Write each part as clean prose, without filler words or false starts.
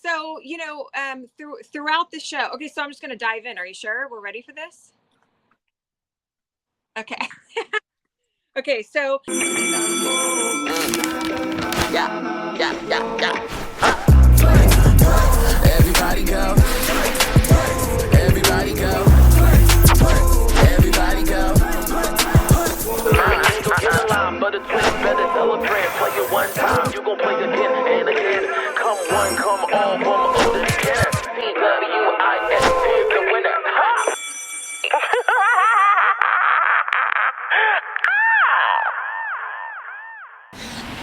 So, throughout the show. Okay, so I'm just going to dive in. Are you sure we're ready for this? Okay. Okay, so. Yeah. Everybody go. Everybody go. Everybody go. Ain't gon' get a line, but it's better celebrate. Play it one time, you gon' play again and again. Come one, come all, from audition. TWIS is the winner. Ha!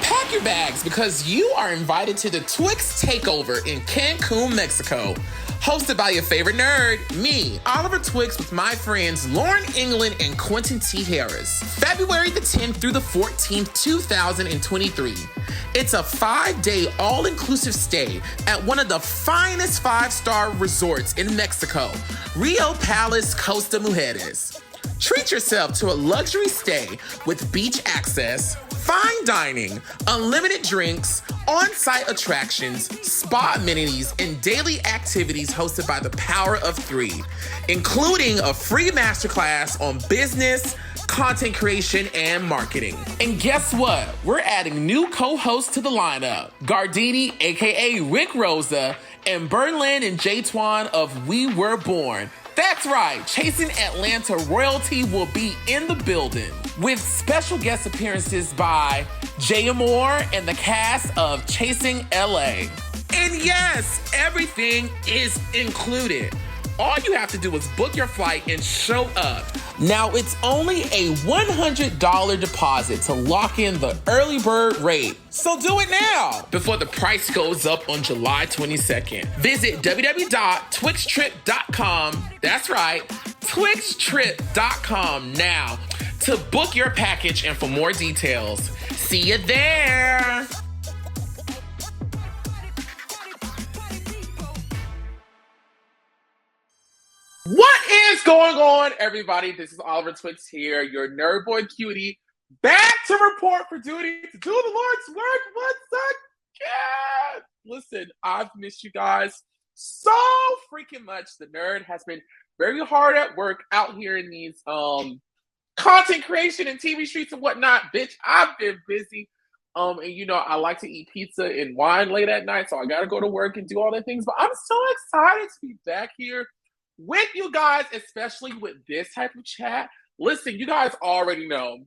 Pack your bags because you are invited to the Twixt takeover in Cancun, Mexico. Hosted by your favorite nerd, me, Oliver Twixt, with my friends Lauren England and Quentin T. Harris. February the 10th through the 14th, 2023. It's a 5-day all-inclusive stay at one of the finest 5-star resorts in Mexico, Rio Palace Costa Mujeres. Treat yourself to a luxury stay with beach access, fine dining, unlimited drinks, on-site attractions, spa amenities, and daily activities hosted by the Power of Three, including a free masterclass on business, content creation, and marketing. And guess what? We're adding new co-hosts to the lineup. Gardini, aka Rick Rosa, and Burnland and J-Twan of We Were Born. That's right, Chasing Atlanta royalty will be in the building, with special guest appearances by Jay Moore and the cast of Chasing LA. And yes, everything is included. All you have to do is book your flight and show up. Now, it's only a $100 deposit to lock in the early bird rate. So do it now before the price goes up on July 22nd. Visit www.twixtrip.com. That's right, twixtrip.com now to book your package and for more details. See you there. What is going on, everybody? This is Oliver Twixt here, your nerd boy cutie, back to report for duty to do the Lord's work once again. Listen, I've missed you guys so freaking much. The nerd has been very hard at work out here in these content creation and TV streets and whatnot. Bitch, I've been busy. And I like to eat pizza and wine late at night, so I gotta go to work and do all the things. But I'm so excited to be back here with you guys, especially with this type of chat. Listen, you guys already know.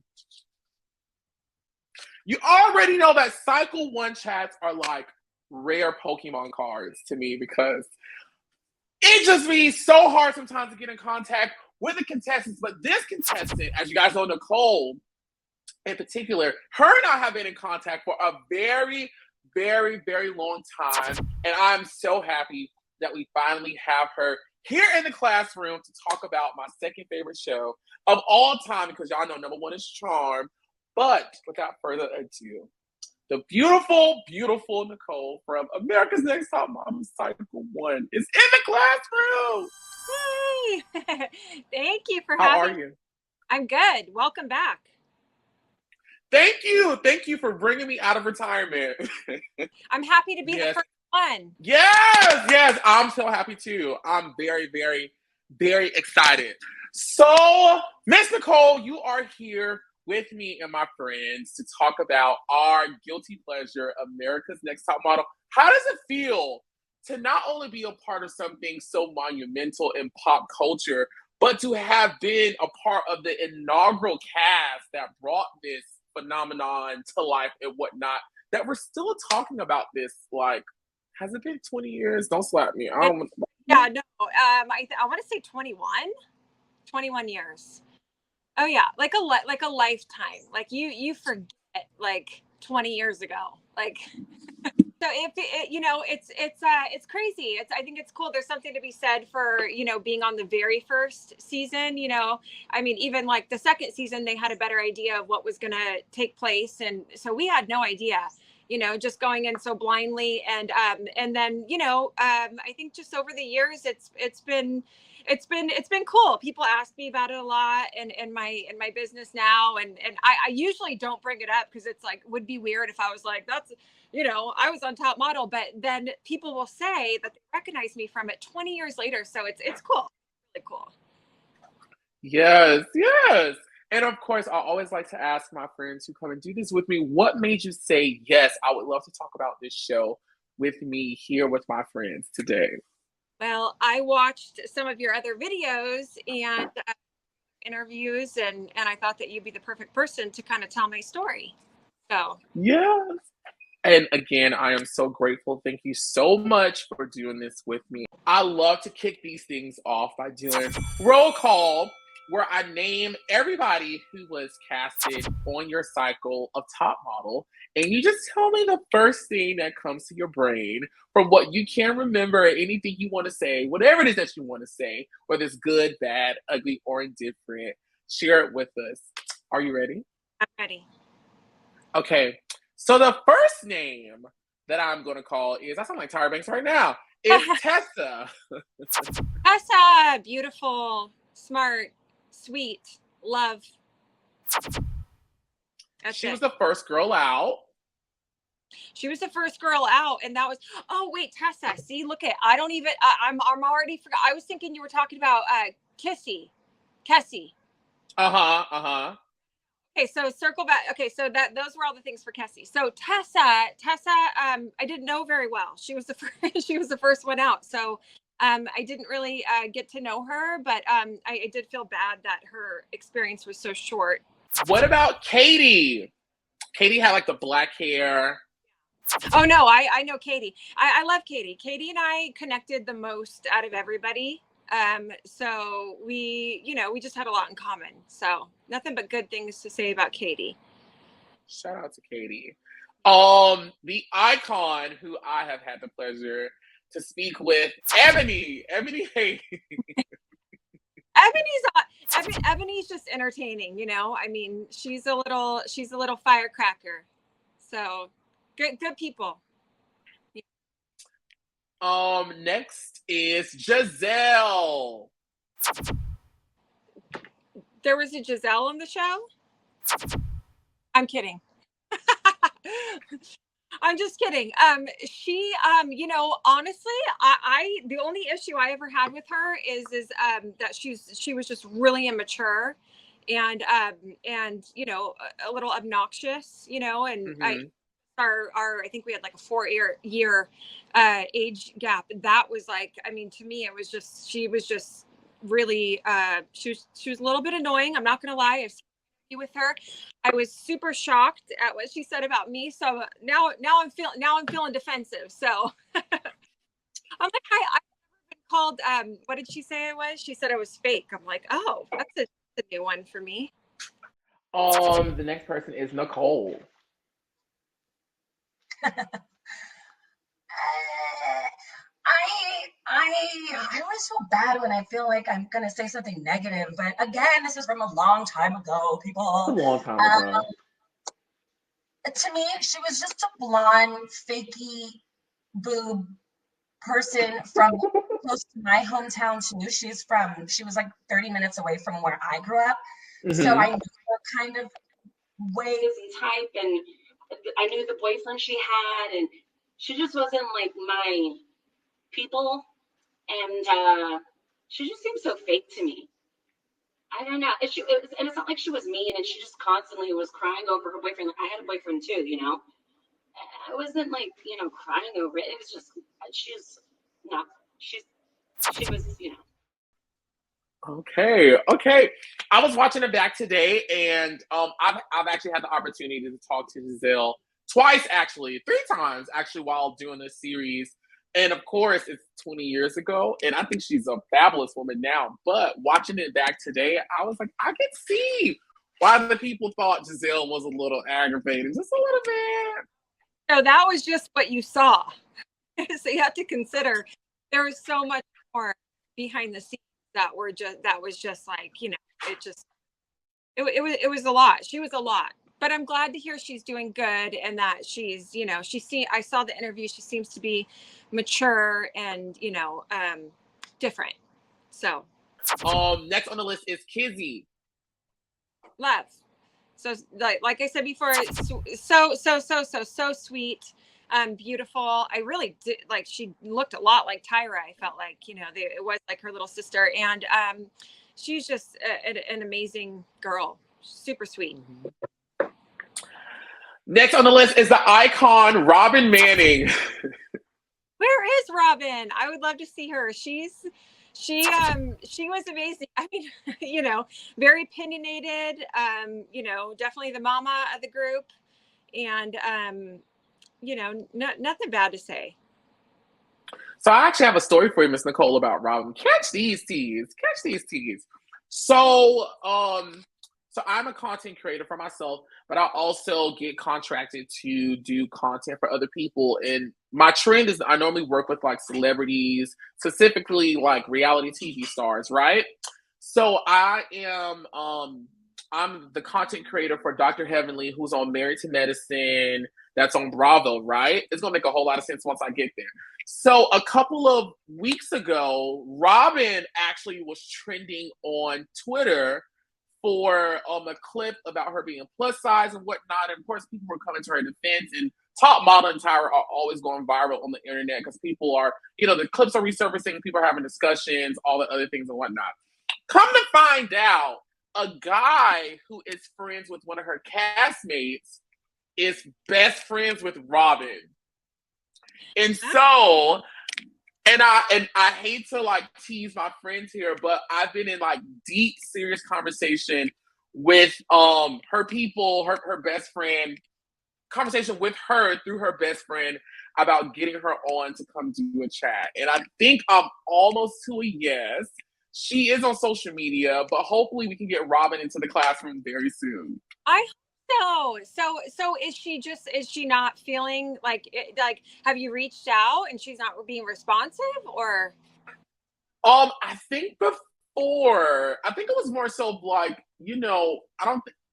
You already know that Cycle 1 chats are like rare Pokemon cards to me because it just means so hard sometimes to get in contact with the contestants. But this contestant, as you guys know, Nicole in particular, her and I have been in contact for a very, very, very long time. And I'm so happy that we finally have her here in the classroom to talk about my second favorite show of all time, because y'all know number one is Charm. But without further ado, the beautiful, beautiful Nicole from America's Next Top Model Cycle 1 is in the classroom. Hey, thank you for having me. How are you? I'm good. Welcome back. Thank you. Thank you for bringing me out of retirement. I'm happy to be the first one. Yes, I'm so happy too. I'm very, very, very excited. So, Miss Nicole, you are here with me and my friends to talk about our guilty pleasure, America's Next Top Model. How does it feel to not only be a part of something so monumental in pop culture, but to have been a part of the inaugural cast that brought this phenomenon to life and whatnot, that we're still talking about this, like, has it been 20 years? Don't slap me. I want to say 21 years. Oh yeah, like a lifetime. Like you forget like 20 years ago. Like so if it's crazy. I think it's cool. There's something to be said for, being on the very first season, I mean, even like the second season, they had a better idea of what was going to take place. And so we had no idea, just going in so blindly. And then, I think just over the years, it's been cool. People ask me about it a lot in my business now. And I usually don't bring it up because it's like, would be weird if I was like, I was on Top Model, but then people will say that they recognize me from it 20 years later. So it's cool. Really cool. Yes, yes. And of course, I always like to ask my friends who come and do this with me, what made you say, yes, I would love to talk about this show with me here with my friends today? Well, I watched some of your other videos and interviews, and I thought that you'd be the perfect person to kind of tell my story. So, Yes. And again, I am so grateful. Thank you so much for doing this with me. I love to kick these things off by doing roll call, where I name everybody who was casted on your cycle of Top Model. And you just tell me the first thing that comes to your brain from what you can remember, anything you want to say, whatever it is that you want to say, whether it's good, bad, ugly, or indifferent. Share it with us. Are you ready? I'm ready. Okay. So the first name that I'm going to call is, I sound like Tyra Banks right now, is Tessa. Tessa, beautiful, smart, sweet, love. She was the first girl out. She was the first girl out, and that was, oh wait, Tessa. See, look at, I'm already forgot. I was thinking you were talking about Kessie. Uh-huh. Okay, so circle back. Okay, so those were all the things for Kessie. So Tessa, I didn't know very well. She was the first, she was the first one out. So I didn't really get to know her, but I did feel bad that her experience was so short. What about Katie? Katie had like the black hair. Oh no, I know Katie. I love Katie. Katie and I connected the most out of everybody. So we just had a lot in common. So nothing but good things to say about Katie. Shout out to Katie. The icon who I have had the pleasure to speak with, Ebony Hayes. Ebony's just entertaining, I mean, she's a little firecracker. So good people. Next is Giselle. There was a Giselle on the show? I'm kidding. I'm just kidding. She, honestly, I the only issue I ever had with her is that she was just really immature and a little obnoxious, and Mm-hmm. I think we had like a 4-year age gap. That was like, I mean, to me, it was just, she was just really, she was a little bit annoying. I'm not going to lie. I've seen with her. I was super shocked at what she said about me. So now I'm feeling defensive. So I'm like, I've been called, what did she say I was? She said I was fake. I'm like, oh, that's a new one for me. The next person is Nicole. I always feel bad when I feel like I'm gonna say something negative, but again, this is from a long time ago, people. A long time ago. To me, she was just a blonde, fakey boob person from close to my hometown too. She was like 30 minutes away from where I grew up. Mm-hmm. So I knew her kind of ways and type, and I knew the boyfriend she had, and she just wasn't like my people, and she just seemed so fake to me. I don't know. And it's not like she was mean, and she just constantly was crying over her boyfriend. Like, I had a boyfriend too, I wasn't like, crying over it. It was just, she was, Okay. I was watching it back today, and I've actually had the opportunity to talk to Giselle twice, actually, 3 times, actually, while doing this series. And of course, it's 20 years ago, and I think she's a fabulous woman now. But watching it back today, I was like, I can see why the people thought Giselle was a little aggravated, just a little bit. So that was just what you saw. So you have to consider there was so much more behind the scenes that was just like, it was a lot. She was a lot. But I'm glad to hear she's doing good, and that she's, I saw the interview. She seems to be mature and, different. So. Next on the list is Kizzy. Love. So like I said before, so sweet. Beautiful. I really did like, she looked a lot like Tyra. I felt like, it was like her little sister. And she's just an amazing girl. Super sweet. Next on the list is the icon, Robin Manning. Where is Robin? I would love to see her. She was amazing. I mean, very opinionated, definitely the mama of the group. And, nothing bad to say. So I actually have a story for you, Miss Nicole, about Robin. Catch these teas. Catch these teas. So I'm a content creator for myself, but I also get contracted to do content for other people. And my trend is I normally work with like celebrities, specifically like reality TV stars, right? So I'm the content creator for Dr. Heavenly, who's on Married to Medicine. That's on Bravo, right? It's gonna make a whole lot of sense once I get there. So a couple of weeks ago, Robin actually was trending on Twitter for a clip about her being plus size and whatnot. And of course, people were coming to her defense. And top model and Tyra are always going viral on the internet because people are, the clips are resurfacing, people are having discussions, all the other things and whatnot. Come to find out, a guy who is friends with one of her castmates is best friends with Robin. And so, and I hate to like tease my friends here, but I've been in like deep, serious conversation with her people, her best friend, conversation with her through her best friend about getting her on to come do a chat. And I think I'm almost to a yes. She is on social media, but hopefully we can get Robin into the classroom very soon. I hope so. So is she not feeling like have you reached out and she's not being responsive, or? I think it was more so like,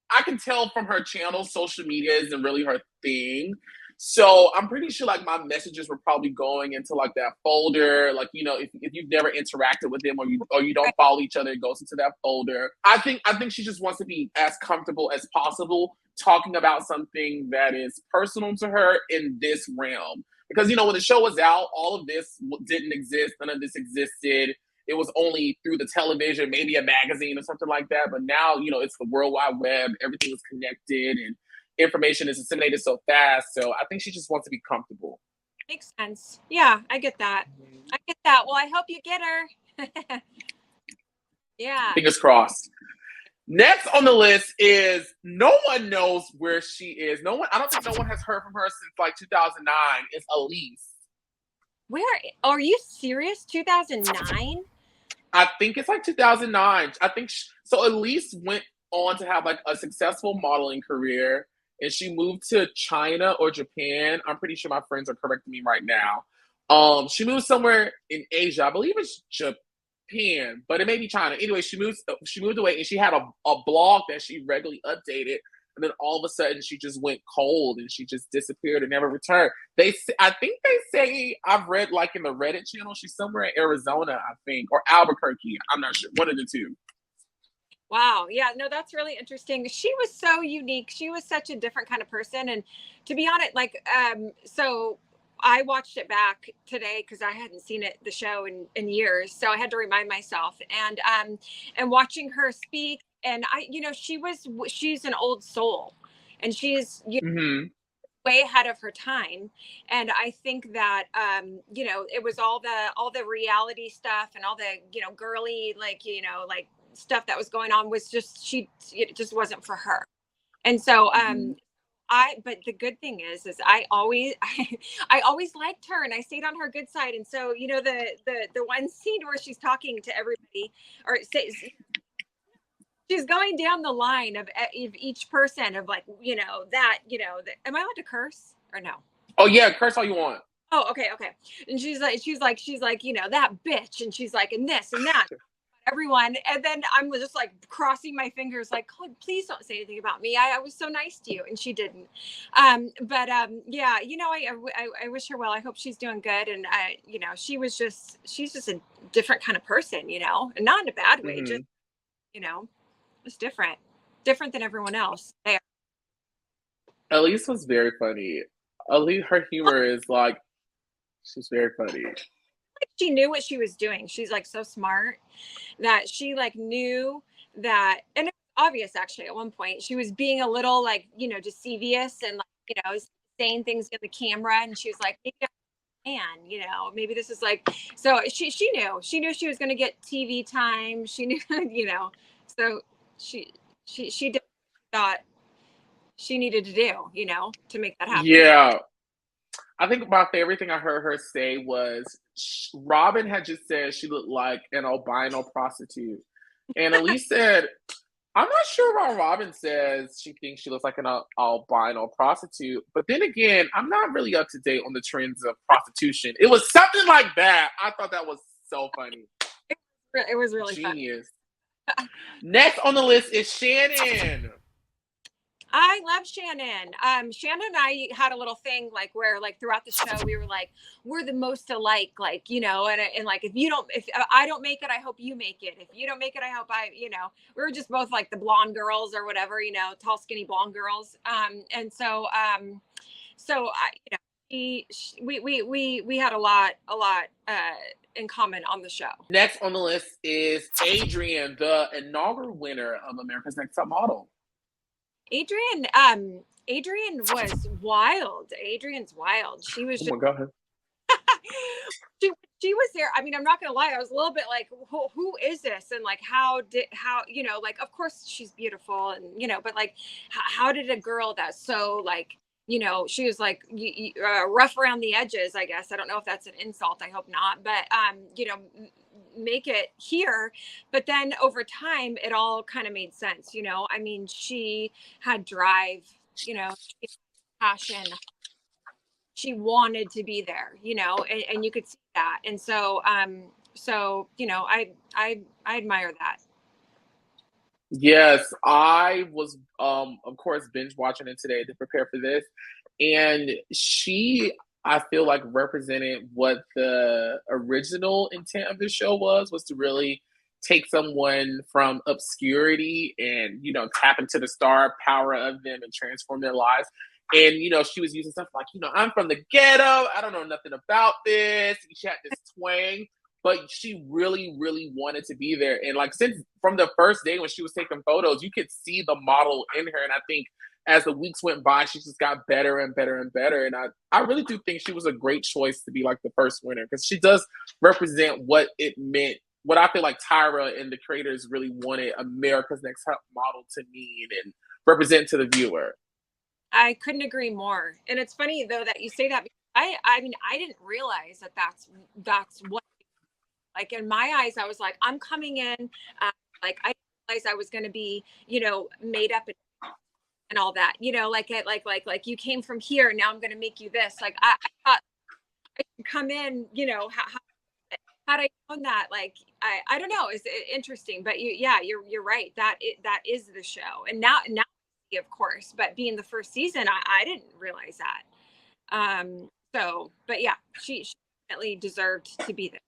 I can tell from her channel, social media isn't really her thing. So I'm pretty sure like my messages were probably going into like that folder. Like, if you've never interacted with them or you don't follow each other, it goes into that folder. I think she just wants to be as comfortable as possible talking about something that is personal to her in this realm. Because, when the show was out, all of this didn't exist. None of this existed. It was only through the television, maybe a magazine or something like that. But now, it's the World Wide Web. Everything is connected and information is disseminated so fast. So I think she just wants to be comfortable. Makes sense. Yeah, I get that. Well, I hope you get her. Yeah. Fingers crossed. Next on the list is no one knows where she is. I don't think no one has heard from her since like 2009. It's Elise. Where are you serious? 2009? I think it's like 2009. I think so. Elise went on to have like a successful modeling career, and she moved to China or Japan. I'm pretty sure my friends are correcting me right now. She moved somewhere in Asia. I believe it's Japan, but it may be China. Anyway, she moved away, and she had a blog that she regularly updated. And then all of a sudden, she just went cold, and she just disappeared and never returned. I think they say, I've read like in the Reddit channel, she's somewhere in Arizona, I think, or Albuquerque. I'm not sure. One of the two. Wow. Yeah, no, that's really interesting. She was so unique. She was such a different kind of person. And to be honest, so I watched it back today because I hadn't seen the show in years. So I had to remind myself, and watching her speak, and she's an old soul, and she's way ahead of her time. And I think that, it was all the reality stuff and all the, girly, like stuff that was going on was just, it just wasn't for her. And so, but the good thing is I always liked her, and I stayed on her good side. And so, the one scene where she's talking to everybody, or she's going down the line of each person of like, am I allowed to curse or no? Oh yeah, curse all you want. Oh, okay. And she's like, that bitch, and she's like, and this and that. Everyone, and then I'm just like crossing my fingers like, God, please don't say anything about me. I was so nice to you, and she didn't. Yeah, I wish her well. I hope she's doing good. And she's just a different kind of person, and not in a bad way, just it's different than everyone else there. Elise was very funny. Elise, her humor is like, she's very funny. She knew what she was doing. She's like so smart that she like knew that, and it was obvious actually at one point she was being a little like, you know, devious and like, you know, saying things in the camera, and she was like, maybe man, you know, maybe this is like, so she knew she was going to get TV time. She knew, you know, so she did thought she needed to do, you know, to make that happen. Yeah. I think my favorite thing I heard her say was Robin had just said she looked like an albino prostitute. And Elise said, I'm not sure why Robin says she thinks she looks like an albino prostitute. But then again, I'm not really up to date on the trends of prostitution. It was something like that. I thought that was so funny. It was really genius. Next on the list is Shannon. I love Shannon. Shannon and I had a little thing like where like throughout the show we were like, we're the most alike, like, you know, and like if I don't make it, I hope you make it. If you don't make it, I hope you know, we were just both like the blonde girls or whatever, you know, tall, skinny blonde girls. And so you know, we had a lot in common on the show. Next on the list is Adrianne, the inaugural winner of America's Next Top Model. Adrianne was wild. Adrianne's wild. She was just, oh my God. she was there. I mean, I'm not gonna lie, I was a little bit like, who is this? And like, how, you know, like, of course she's beautiful and, you know, but like, how did a girl that's so like, you know, she was like rough around the edges, I guess. I don't know if that's an insult. I hope not. But, you know, make it here. But then over time, it all kind of made sense. You know, I mean, she had drive, you know, passion. She wanted to be there, you know, and you could see that. And so, you know, I admire that. Yes, I was, of course, binge watching it today to prepare for this. And she, I feel like, represented what the original intent of the show was to really take someone from obscurity and, you know, tap into the star power of them and transform their lives. And, you know, she was using stuff like, you know, I'm from the ghetto. I don't know nothing about this. She had this twang. But she really, really wanted to be there. And like since from the first day when she was taking photos, you could see the model in her. And I think as the weeks went by, she just got better and better and better. And I really do think she was a great choice to be like the first winner because she does represent what it meant, what I feel like Tyra and the creators really wanted America's Next Top Model to mean and represent to the viewer. I couldn't agree more. And it's funny though that you say that because I mean, I didn't realize that that's what. Like in my eyes, I was like, I'm coming in, like I realized I was going to be, you know, made up and all that, you know, like you came from here. Now I'm going to make you this. Like I thought I could come in, you know, had I known that, like I don't know, it's interesting. But you're right. That is the show, and now of course, but being the first season, I didn't realize that. So, but yeah, she definitely deserved to be there.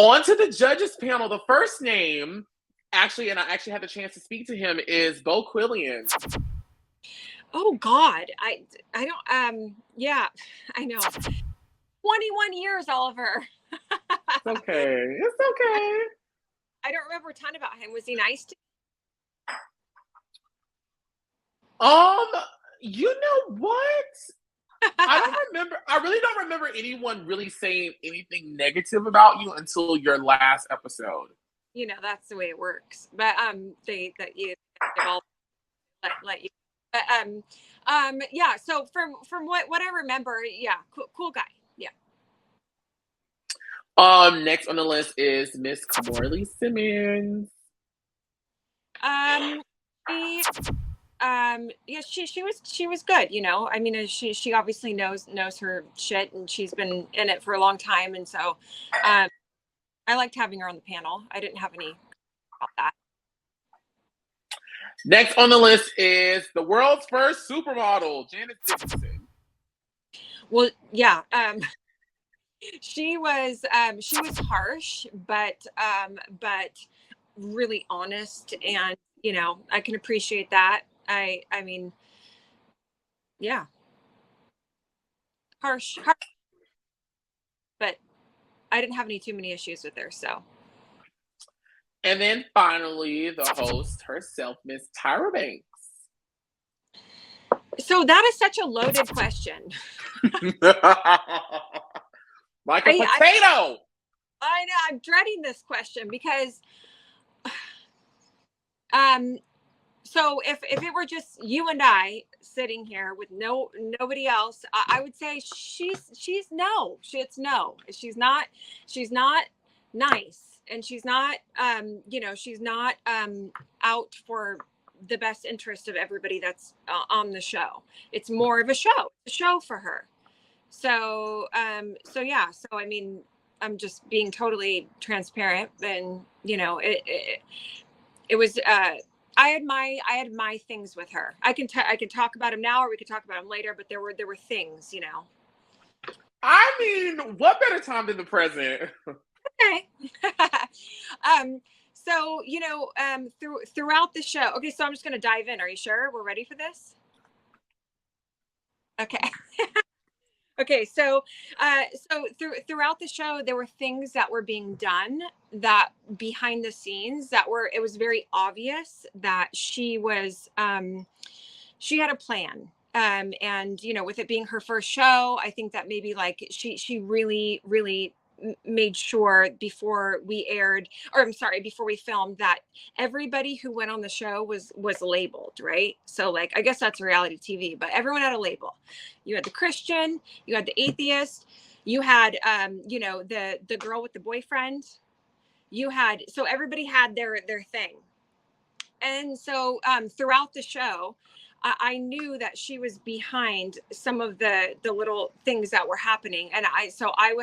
On to the judges panel. The first name, actually, and I actually had the chance to speak to him, is Bo Quillian. Oh God, I don't. Yeah, I know. 21 years, Oliver. It's okay. It's okay. I don't remember a ton about him. Was he nice to you? You know what? I really don't remember anyone really saying anything negative about you until your last episode. You know, that's the way it works. But they all let you. But yeah. So from what I remember, yeah, cool guy. Yeah. Next on the list is Miss Morley Simmons. Yeah, she was good, you know. I mean, she obviously knows her shit, and she's been in it for a long time, and so I liked having her on the panel. I didn't have any about that. Next on the list is the world's first supermodel, Janet Dickinson. Well, yeah, she was harsh, but really honest, and you know, I can appreciate that. I mean, Yeah. Harsh, but I didn't have any too many issues with her. So. And then finally, the host herself, Miss Tyra Banks. So that is such a loaded question. Like a potato. I know. I'm dreading this question because, so if it were just you and I sitting here with nobody else, I would say she's no. It's no. She's not nice, and she's not she's not out for the best interest of everybody that's on the show. It's more of a show for her. So yeah. So I mean, I'm just being totally transparent, and it was I had my things with her. I can talk about them now, or we could talk about them later, but there were things. I mean, what better time than the present? Okay. So throughout the show. Okay, so I'm just gonna dive in. Are you sure we're ready for this? Okay. Okay, so throughout the show, there were things that were being done that behind the scenes it was very obvious that she had a plan. And with it being her first show, I think that maybe like she really, really made sure before we filmed, that everybody who went on the show was labeled, right? So like, I guess that's reality TV, but everyone had a label. You had the Christian, you had the atheist, you had the girl with the boyfriend, so everybody had their thing. And so throughout the show, I knew that she was behind some of the little things that were happening. And I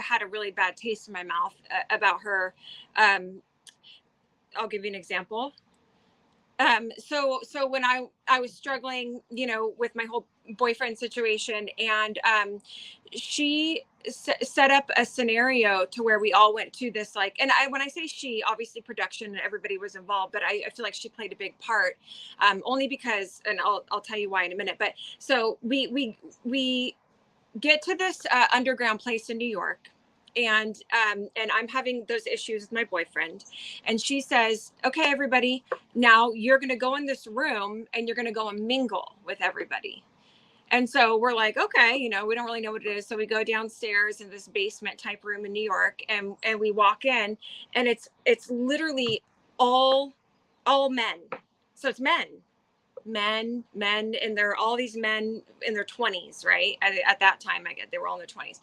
had a really bad taste in my mouth about her. I'll give you an example. So when I was struggling, with my whole boyfriend situation, and she set up a scenario to where we all went to this, like, and when I say she, obviously production and everybody was involved, but I feel like she played a big part, only because, and I'll tell you why in a minute. But so we get to this underground place in New York. And I'm having those issues with my boyfriend, and she says, "Okay, everybody, now you're going to go in this room and you're going to go and mingle with everybody." And so we're like, okay, we don't really know what it is. So we go downstairs in this basement type room in New York, and we walk in, and it's literally all men. So it's men, and they're all these men in their 20s, right? At that time, they were all in their 20s.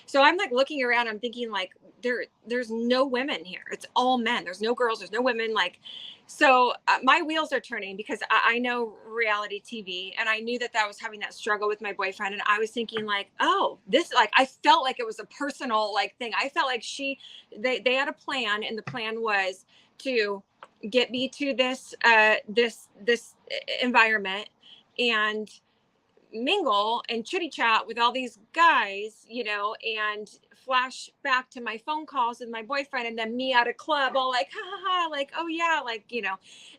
So I'm like looking around, I'm thinking like, there's no women here. It's all men. There's no girls. There's no women. Like, so my wheels are turning, because I know reality TV, and I knew that I was having that struggle with my boyfriend. And I was thinking like, oh, this, like, I felt like it was a personal like thing. I felt like they had a plan, and the plan was to get me to this environment and mingle and chitty chat with all these guys, and flash back to my phone calls with my boyfriend, and then me at a club all like, ha ha ha, like, oh yeah, like,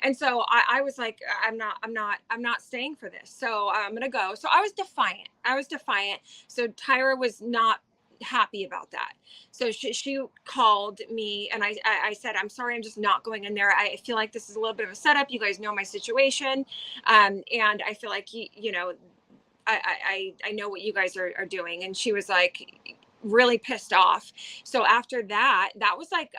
and so I was like, I'm not staying for this, so I'm gonna go. So I was defiant. So Tyra was not happy about that. So she called me, and I said, I'm sorry, I'm just not going in there. I feel like this is a little bit of a setup. You guys know my situation, and I feel like I know what you guys are doing. And she was like really pissed off. So after that was like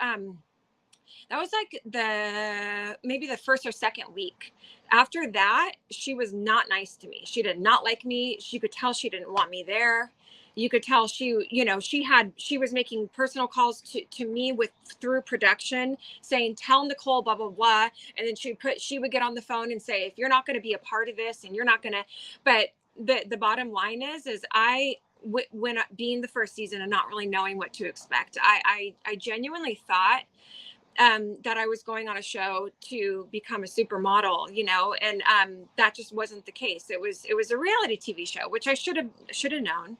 maybe the first or second week. After that, she was not nice to me. She did not like me. She could tell she didn't want me there. You could tell she was making personal calls to me through production, saying, tell Nicole, blah, blah, blah. And then she would get on the phone and say, if you're not going to be a part of this, and you're not going to, but the bottom line is when being the first season and not really knowing what to expect, I genuinely thought that I was going on a show to become a supermodel, and that just wasn't the case. It was a reality TV show, which I should have known.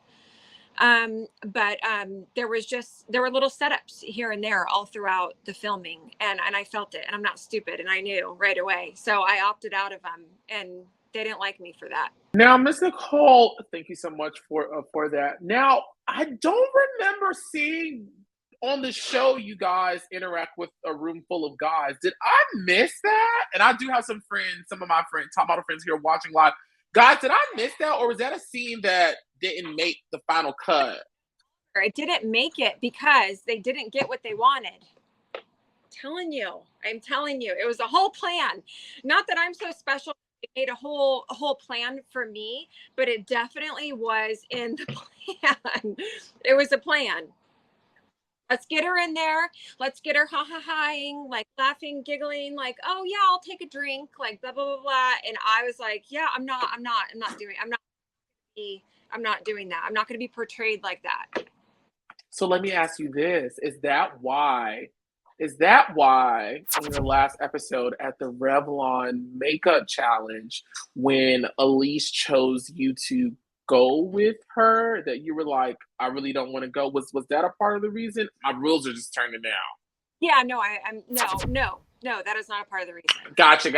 But there were little setups here and there all throughout the filming, and I felt it, and I'm not stupid, and I knew right away. So I opted out of them, and They didn't like me for that. Now, Miss Nicole, thank you so much for that. Now, I don't remember seeing on the show you guys interact with a room full of guys. Did I miss that? And I do have some of my friends, top model friends here watching live. Guys, did I miss that, or was that a scene that didn't make the final cut? It didn't make it because they didn't get what they wanted. I'm telling you, it was a whole plan. Not that I'm so special. It made a whole plan for me, but it definitely was in the plan. It was a plan. Let's get her in there. Let's get her ha-ha-haing, like laughing, giggling, like, oh yeah, I'll take a drink, like blah, blah, blah, blah. And I was like, yeah, I'm not doing that. I'm not going to be portrayed like that. So let me ask you this. Is that why in your last episode at the Revlon makeup challenge, when Elise chose you to go with her, that you were like, I really don't want to go? Was that a part of the reason? My rules are just turning now. Yeah, no, no, that is not a part of the reason. Gotcha.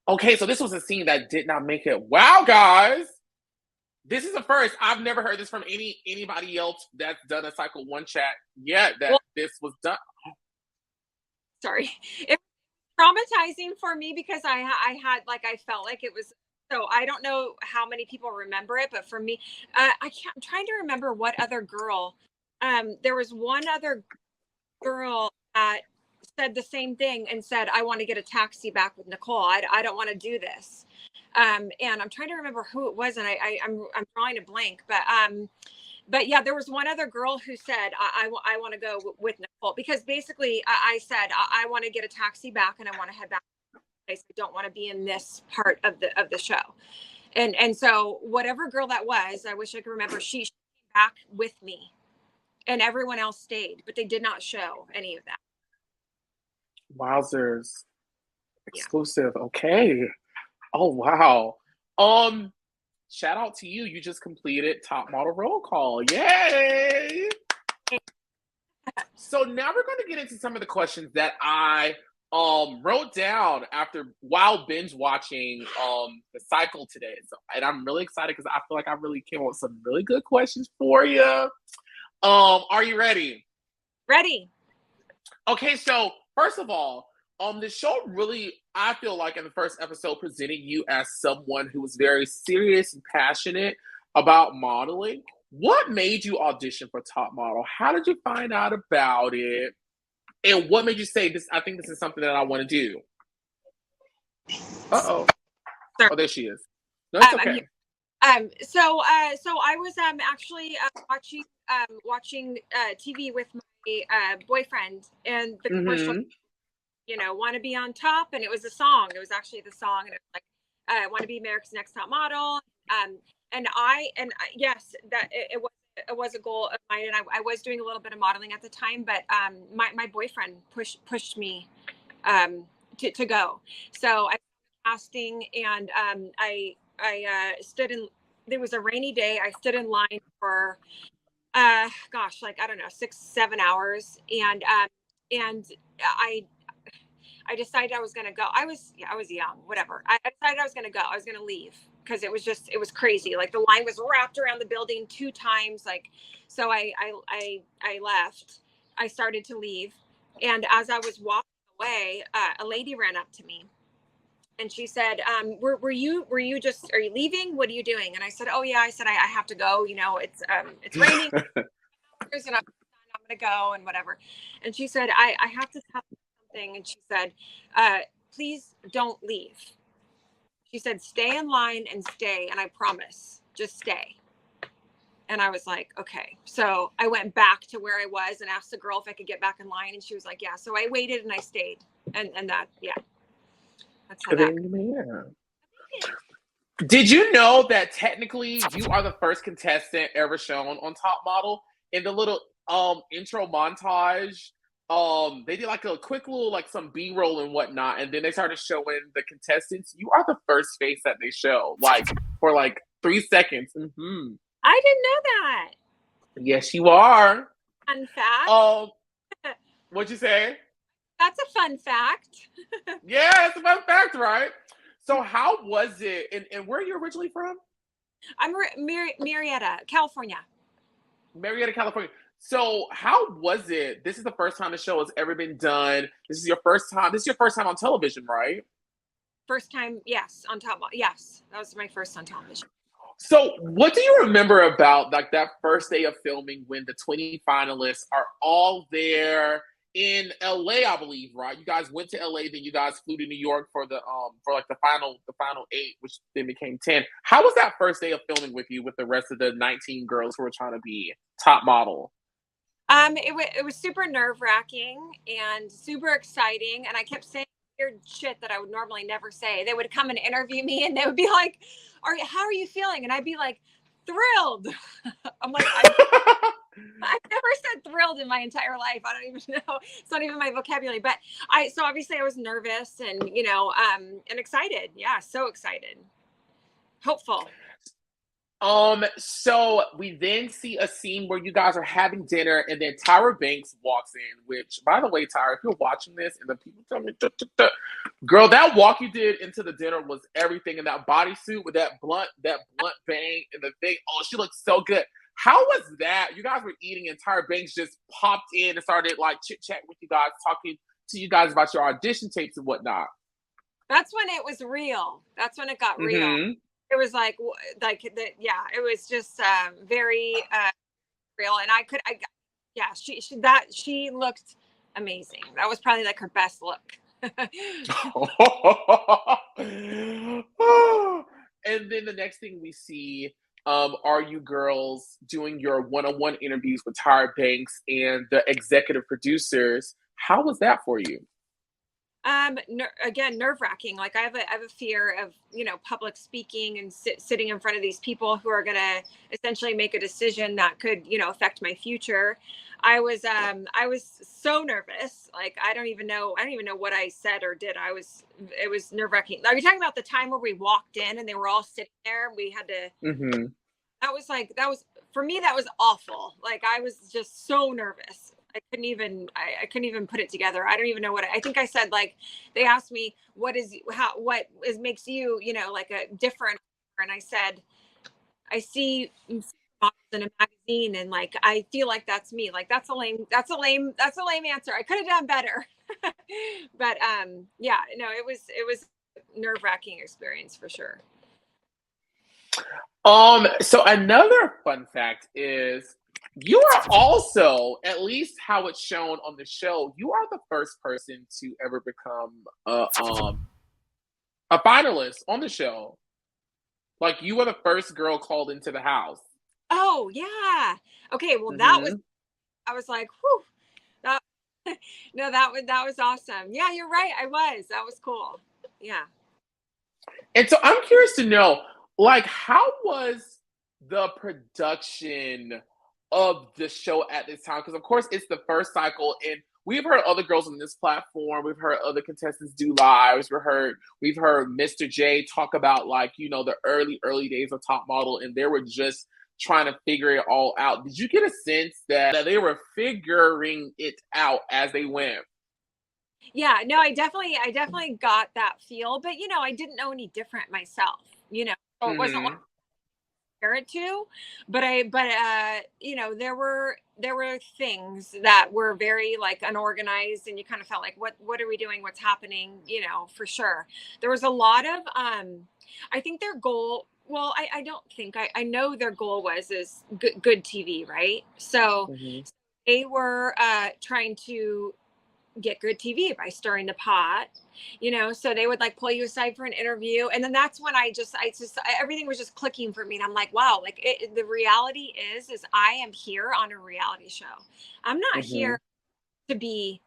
Okay, so this was a scene that did not make it. Wow, guys. This is the first. I've never heard this from anybody else that's done a Cycle 1 chat yet, that this was done. Sorry. It was traumatizing for me because I felt like it was, so I don't know how many people remember it, but for me, I'm trying to remember what other girl, there was one other girl that said the same thing and said, I want to get a taxi back with Nicole. I don't want to do this. And I'm trying to remember who it was, and I'm drawing a blank, but yeah, there was one other girl who said, I want to go with Nicole, because basically I said, I want to get a taxi back and I want to head back to the place. I don't want to be in this part of the show. And so whatever girl that was, I wish I could remember, she came back with me and everyone else stayed, but they did not show any of that. Wowzers. Exclusive. Yeah. Okay. Oh, wow. Shout out to you. You just completed Top Model Roll Call. Yay! So now we're going to get into some of the questions that I wrote down while binge watching the cycle today. And I'm really excited because I feel like I really came up with some really good questions for you. Are you ready? Ready. Okay, so first of all, the show really, I feel like in the first episode, presented you as someone who was very serious and passionate about modeling. What made you audition for Top Model? How did you find out about it? And what made you say, I think this is something that I want to do? Uh-oh. Sorry. Oh, there she is. No, it's okay. So I was actually watching TV with my boyfriend, and the commercial, want to be on top, and it was a song. It was actually the song, and it was like, I want to be America's Next Top Model. Yes, that it was a goal of mine, and I was doing a little bit of modeling at the time, but my boyfriend pushed me to go. So I casting, and I stood in. There was a rainy day. I stood in line for I don't know, 6-7 hours, and I decided I was going to go. I was young, whatever. I decided I was going to go. I was going to leave because it was crazy. Like the line was wrapped around the building 2 times. Like, so I left. I started to leave. And as I was walking away, a lady ran up to me and she said, are you leaving? What are you doing? And I said, oh yeah. I said, I have to go. It's raining and I'm going to go and whatever. And she said, I have to tell you something. And she said, please don't leave. She said, stay in line and stay. And I promise, just stay. And I was like, okay. So I went back to where I was and asked the girl if I could get back in line. And she was like, yeah. So I waited and I stayed. And that, yeah. That's how that. Did you know that technically you are the first contestant ever shown on Top Model? In the little intro montage, they did like a quick little, like some B-roll and whatnot, and then they started showing the contestants. You are the first face that they show, like for like 3 seconds. Mm-hmm. I didn't know that. Yes, you are. Fun fact. What'd you say? That's a fun fact. Yeah, it's a fun fact, right? So how was it? And where are you originally from? I'm Marietta, California. Marietta, California. So how was it? This is the first time the show has ever been done. This is your first time. This is your first time on television, right? First time, yes, on top. Yes, that was my first on television. So what do you remember about like that first day of filming when the 20 finalists are all there in LA, I believe, right? You guys went to LA, then you guys flew to New York for like the final 8, which then became 10. How was that first day of filming with you with the rest of the 19 girls who were trying to be top model? It was super nerve wracking and super exciting, and I kept saying weird shit that I would normally never say. They would come and interview me, and they would be like, how are you feeling?" And I'd be like, "Thrilled." I'm like, I've never said thrilled in my entire life. I don't even know. It's not even my vocabulary. But so obviously I was nervous and, and excited. Yeah, so excited. Hopeful. So we then see a scene where you guys are having dinner, and then Tyra Banks walks in. Which, by the way, Tyra, if you're watching this, and the people tell me, girl, that walk you did into the dinner was everything. In that bodysuit with that blunt bang, and the thing. Oh, she looks so good. How was that? You guys were eating, and Tyra Banks just popped in and started like chit chat with you guys, talking to you guys about your audition tapes and whatnot. That's when it was real. That's when it got real. Mm-hmm. It was like yeah, it was just very real. And she looked amazing. That was probably like her best look. And then the next thing we see are you girls doing your one-on-one interviews with Tyra Banks and the executive producers. How was that for you? Again, nerve wracking. Like I have a fear of, public speaking and sitting in front of these people who are going to essentially make a decision that could, affect my future. I was so nervous. Like, I don't even know what I said or did. It was nerve wracking. Are you talking about the time where we walked in and they were all sitting there? We had to, Mm-hmm. that was for me, that was awful. Like, I was just so nervous. I couldn't even put it together. I don't even know I think I said, like, they asked me, what makes you, like a different. And I said, I see models in a magazine and like, I feel like that's me. Like, that's a lame answer. I could have done better. But yeah, no, it was nerve wracking experience for sure. So another fun fact is you are also, at least how it's shown on the show, you are the first person to ever become a finalist on the show. Like, you were the first girl called into the house. Oh yeah. Okay. Well, I was like, whew. That, no, that was awesome. Yeah, you're right. That was cool. Yeah. And so I'm curious to know, like, how was the production of the show at this time? Because of course it's the first cycle, and we've heard other girls on this platform, we've heard other contestants do lives, we've heard Mr. J talk about, like, the early days of Top Model, and they were just trying to figure it all out. Did you get a sense that they were figuring it out as they went? Yeah, no, I definitely got that feel, but I didn't know any different myself, so it wasn't like compare it to, but there were things that were very like unorganized, and you kind of felt like, what are we doing? What's happening? For sure. There was a lot of, I think their goal, well, I don't think, I know their goal is good TV, right? So they were trying to get good TV by stirring the pot, so they would like pull you aside for an interview. And then that's when everything was just clicking for me. And I'm like, wow, like the reality is I am here on a reality show. I'm not here to be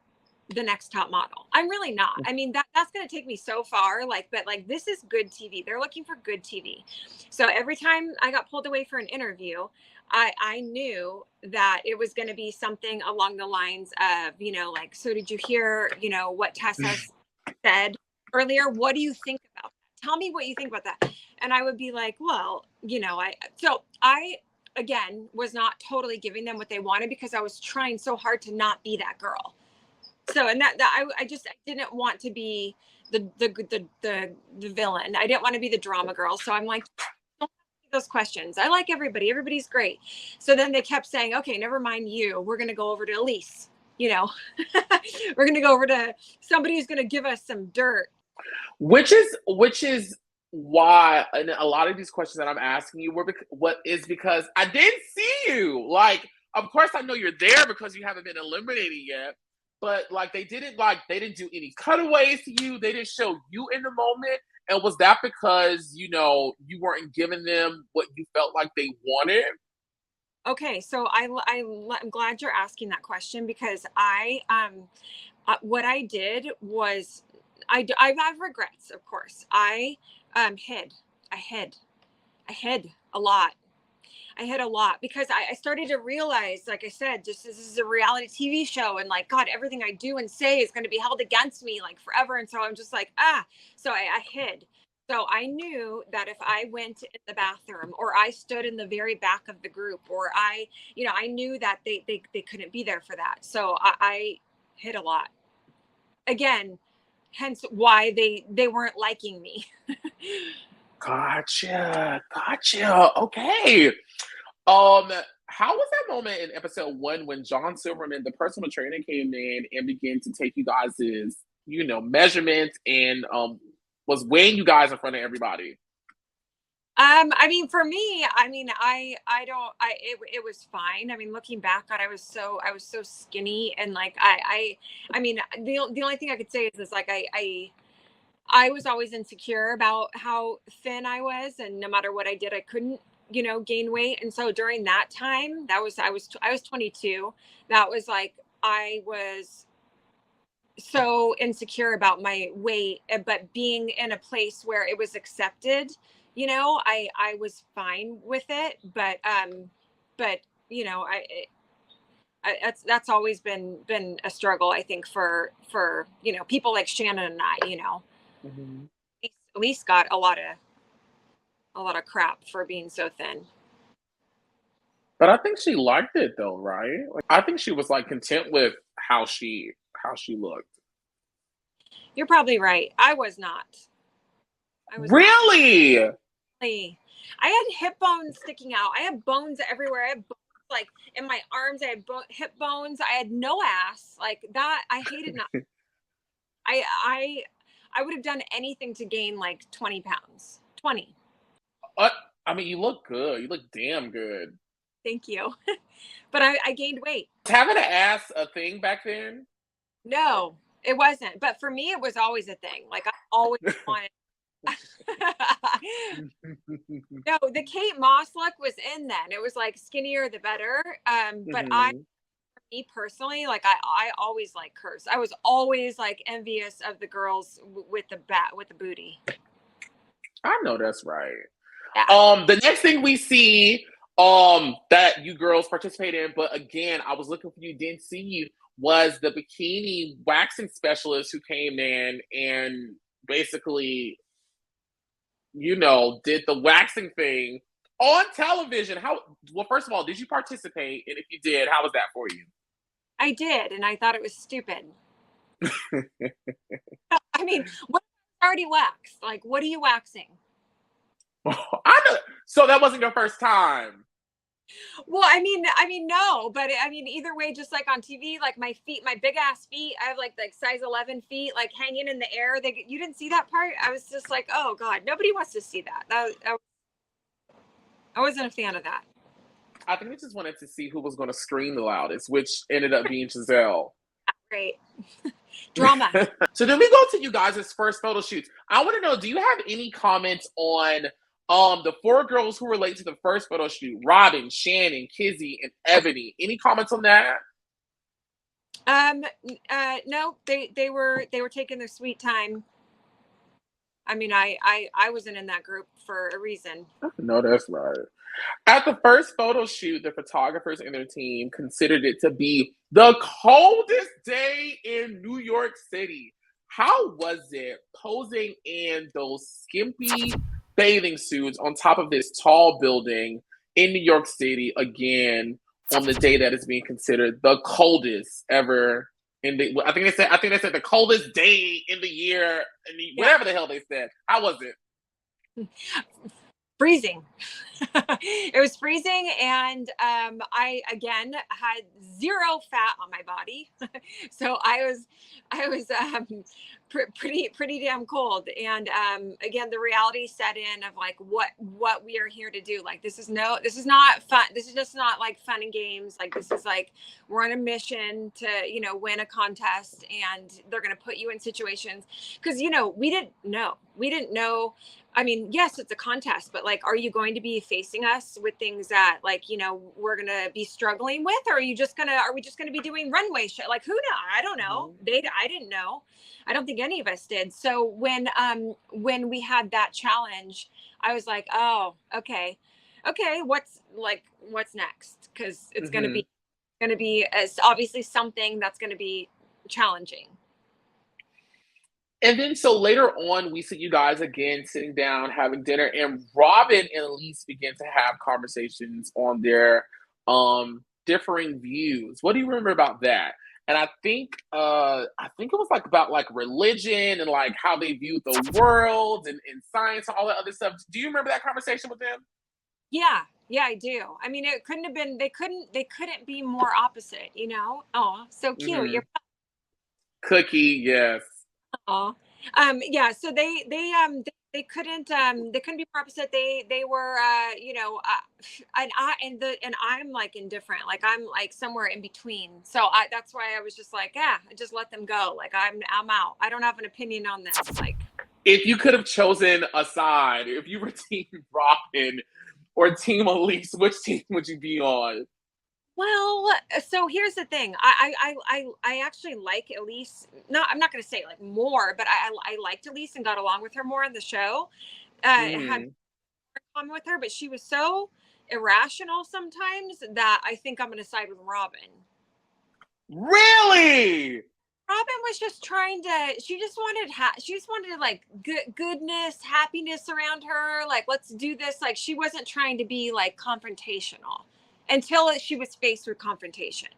the next top model. I'm really not. I mean, that's going to take me so far. But this is good TV. They're looking for good TV. So every time I got pulled away for an interview, I knew that it was going to be something along the lines of, like, so did you hear, what Tessa said earlier? What do you think about that? Tell me what you think about that. And I would be like, well, I again was not totally giving them what they wanted because I was trying so hard to not be that girl. So, and I didn't want to be the villain. I didn't want to be the drama girl. So I'm like, don't ask those questions. I like everybody. Everybody's great. So then they kept saying, okay, never mind you. We're going to go over to Elise. You know, we're going to go over to somebody who's going to give us some dirt. Which is why, and a lot of these questions that I'm asking you because I didn't see you. Like, of course I know you're there because you haven't been eliminated yet, but like they didn't do any cutaways to you. They didn't show you in the moment. And was that because, you weren't giving them what you felt like they wanted? Okay, so I'm glad you're asking that question, because what I did was I have regrets, of course. I hid a lot. I hid a lot because I started to realize, like I said, just this is a reality TV show, and like, God, everything I do and say is going to be held against me like forever. And so I'm just like, so I hid. So I knew that if I went in the bathroom, or I stood in the very back of the group, or I knew that they couldn't be there for that. So I hid a lot. Again, hence why they weren't liking me. Gotcha. Okay. How was that moment in episode 1 when John Silverman, the personal trainer, came in and began to take you guys' measurements and was weighing you guys in front of everybody? I mean, for me, it was fine. I mean, looking back on, I was so skinny, and like, I mean, the only thing I could say is this, like, I was always insecure about how thin I was, and no matter what I did, I couldn't, gain weight. And so during that time, I was 22. That was like, I was so insecure about my weight, but being in a place where it was accepted, I was fine with it. But that's always been a struggle, I think, for people like Shannon and I. Mm-hmm. Elise got a lot of crap for being so thin. But I think she liked it though, right? Like, I think she was like content with how she looked. You're probably right. I was not. Really? Not. I had hip bones sticking out. I had bones everywhere. I had bones, like, in my arms. I had hip bones. I had no ass. Like that. I hated not. I would have done anything to gain like 20 pounds. 20. I mean, you look good. You look damn good. Thank you. But I gained weight. Was having an ass a thing back then? No, it wasn't. But for me, it was always a thing. Like, I always wanted. No, the Kate Moss look was in then. It was like skinnier the better. But me personally, like, I always like curves. I was always like envious of the girls with the booty. I know that's right. Yeah. The next thing we see that you girls participate in, but again, I was looking for you, didn't see you, was the bikini waxing specialist who came in and basically, did the waxing thing on television. Well, first of all, did you participate? And if you did, how was that for you? I did, and I thought it was stupid. I mean, what already waxed? Like, what are you waxing? I know. So that wasn't your first time. Well, I mean, no, but I mean, either way, just like on TV, like my feet, my big ass feet, I have like size 11 feet, like hanging in the air. You didn't see that part? I was just like, oh God, nobody wants to see that. I wasn't a fan of that. I think we just wanted to see who was going to scream the loudest, which ended up being Giselle. Great. Drama. So then we go to you guys' first photo shoots. I want to know, do you have any comments on the 4 girls who relate to the first photo shoot? Robin, Shannon, Kizzy, and Ebony. Any comments on that? No, they were taking their sweet time. I mean, I wasn't in that group for a reason. No, that's right. At the first photo shoot, the photographers and their team considered it to be the coldest day in New York City. How was it posing in those skimpy bathing suits on top of this tall building in New York City again on the day that is being considered the coldest ever I think they said the coldest day in the year, whatever the hell they said. How was it? Freezing. It was freezing, and I again had zero fat on my body, so I was pretty damn cold. And again, the reality set in of like what we are here to do. Like this is not fun. This is just not like fun and games. Like this is like we're on a mission to win a contest, and they're gonna put you in situations because we didn't know. I mean, yes, it's a contest, but like, are you going to be facing us with things that like, we're going to be struggling with? Or are we just going to be doing runway shit? Like, who knows? I don't know. I didn't know. I don't think any of us did. So when we had that challenge, I was like, oh, okay. What's next? Cause it's going to be obviously something that's going to be challenging. And then so later on, we see you guys again sitting down, having dinner, and Robin and Elise begin to have conversations on their differing views. What do you remember about that? And I think it was like about like religion and like how they viewed the world and science and all that other stuff. Do you remember that conversation with them? Yeah, I do. I mean, it couldn't have been. They couldn't be more opposite. Oh, so cute. Mm-hmm. You're Cookie, yes. Oh, yeah. So they couldn't be more opposite. They were and I'm like indifferent. Like I'm like somewhere in between. So that's why I was just like, yeah, just let them go. Like I'm out. I don't have an opinion on this. Like if you could have chosen a side, if you were Team Robin or Team Elise, which team would you be on? Well, so here's the thing. I actually like Elise. No, I'm not going to say like more, but I liked Elise and got along with her more on the show. Had common with her, but she was so irrational sometimes that I think I'm going to side with Robin. Really? Robin was just trying to. She just wanted like goodness, happiness around her. Like let's do this. Like she wasn't trying to be like confrontational. Until she was faced with confrontation.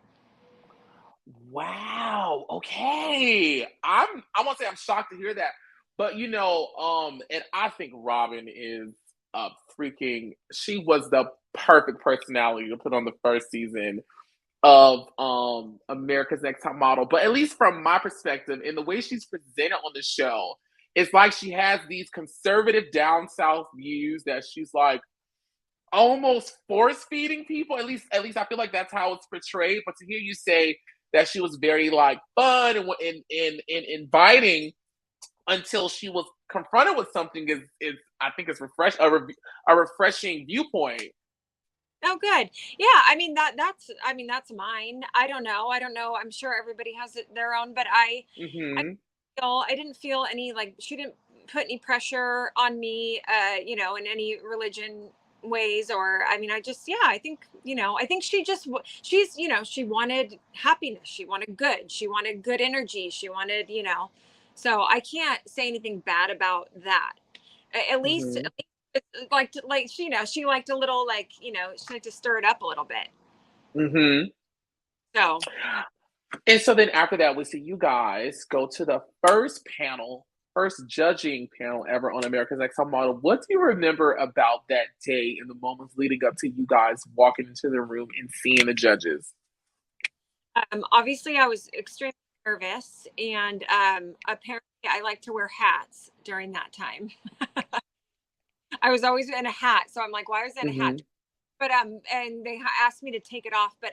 Wow. Okay. I won't say I'm shocked to hear that, but and I think Robin is she was the perfect personality to put on the first season of America's Next Top Model. But at least from my perspective, in the way she's presented on the show, it's like she has these conservative down south views that she's like almost force feeding people. At least I feel like that's how it's portrayed. But to hear you say that she was very like fun and inviting until she was confronted with something is I think it's a refreshing viewpoint. Oh, good. Yeah, I mean that's mine. I don't know. I'm sure everybody has their own, but I didn't feel any like she didn't put any pressure on me, in any religion ways, or I mean I think she wanted happiness, she wanted good energy, she wanted so I can't say anything bad about that. At least she liked a little she liked to stir it up a little bit. So and so then after that we see you guys go to the first judging panel ever on America's Next Top Model. What do you remember about that day and the moments leading up to you guys walking into the room and seeing the judges? Obviously, I was extremely nervous, and apparently, I like to wear hats during that time. I was always in a hat, so I'm like, why was I in a hat? But and they asked me to take it off. But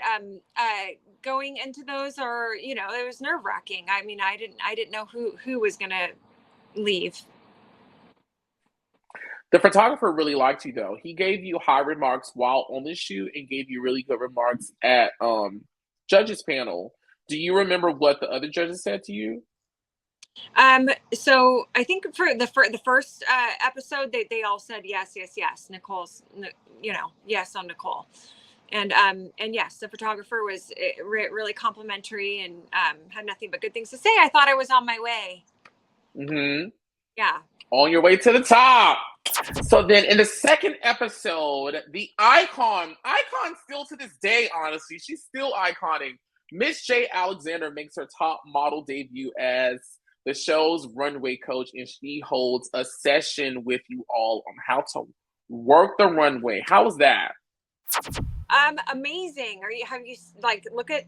going into those, it was nerve wracking. I mean, I didn't know who was gonna leave. The photographer really liked you though. He gave you high remarks while on the shoot and gave you really good remarks at judges panel. Do you remember what the other judges said to you? So I think for the first episode, they all said yes. Nicole's, yes on Nicole, and yes, the photographer was really complimentary and had nothing but good things to say. I thought I was on my way. Yeah. On your way to the top. So then in the second episode, the icon still to this day, honestly, she's still iconing. Miss J. Alexander makes her top model debut as the show's runway coach, and she holds a session with you all on how to work the runway. How was that? Amazing. Have you like look at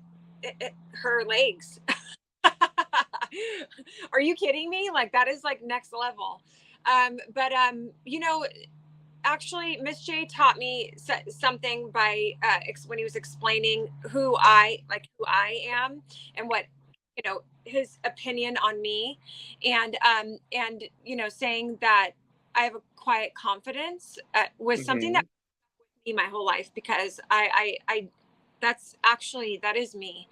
her legs? Are you kidding me? Like that is like next level. But you know, actually Miss J taught me something by when he was explaining who I am and what, you know, his opinion on me, and you know, saying that I have a quiet confidence was something that me my whole life, because I that's actually, that is me,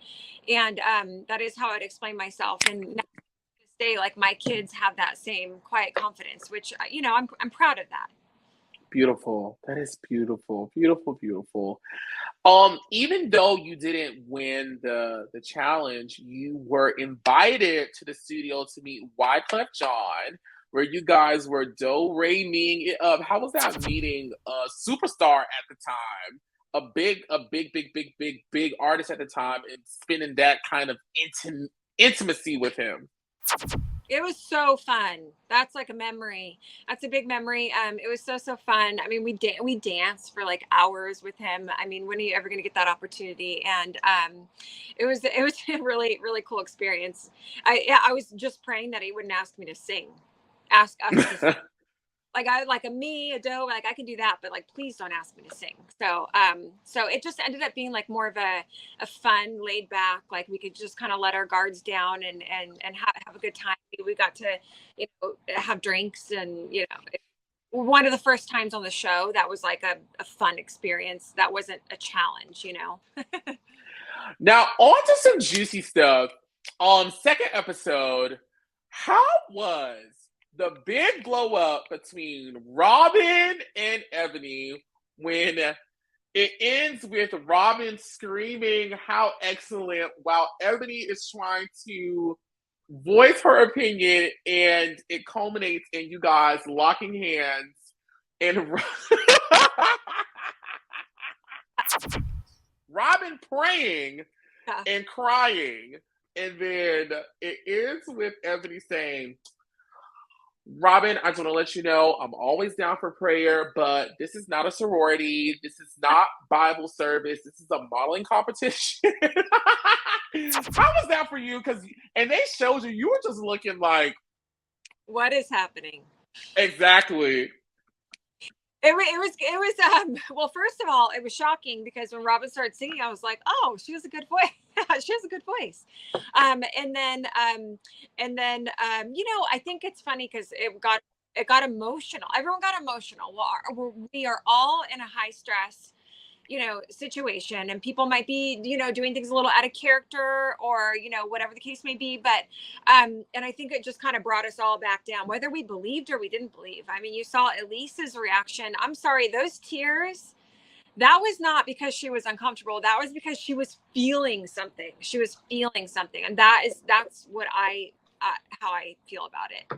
and that is how I'd explain myself. And now, to this day, like my kids have that same quiet confidence, which you know, I'm proud of that. Beautiful. That is beautiful. Beautiful, beautiful. Even though you didn't win the challenge, you were invited to the studio to meet Wyclef Jean, where you guys were do-re-meing it up. How was that meeting a superstar at the time? A big artist at the time, and spending that kind of intimacy with him. It was so fun. That's like a memory. That's a big memory. It was so fun. I mean, we danced for like hours with him. I mean, when are you ever going to get that opportunity? And it was a really cool experience. I was just praying that he wouldn't ask me to sing. Ask us to sing. Like a doe, like I can do that, but like please don't ask me to sing. So so it just ended up being like more of a fun, laid back, like we could just kind of let our guards down and have a good time. We got to, you know, have drinks, and you know, one of the first times on the show that was like a fun experience. That wasn't a challenge, you know. Now on to some juicy stuff. Second episode, how was the big blow up between Robin and Ebony, when it ends with Robin screaming how excellent while Ebony is trying to voice her opinion, and it culminates in you guys locking hands and Robin praying and crying, and then it ends with Ebony saying, Robin, I just want to let you know I'm always down for prayer, but this is not a sorority. This is not Bible service. This is a modeling competition. How was that for you? And they showed you were just looking like, what is happening? Exactly. It was well, first of all, it was shocking because when Robin started singing, I was like, oh, she has a good voice. She has a good voice. And then you know, I think it's funny because it got emotional. Everyone got emotional. We are all in a high stress, you know, situation, and people might be, you know, doing things a little out of character, or, you know, whatever the case may be. But and I think it just kind of brought us all back down, whether we believed or we didn't believe. I mean, you saw Elise's reaction. I'm sorry, those tears, that was not because she was uncomfortable. That was because she was feeling something. She was feeling something. And that's what how I feel about it.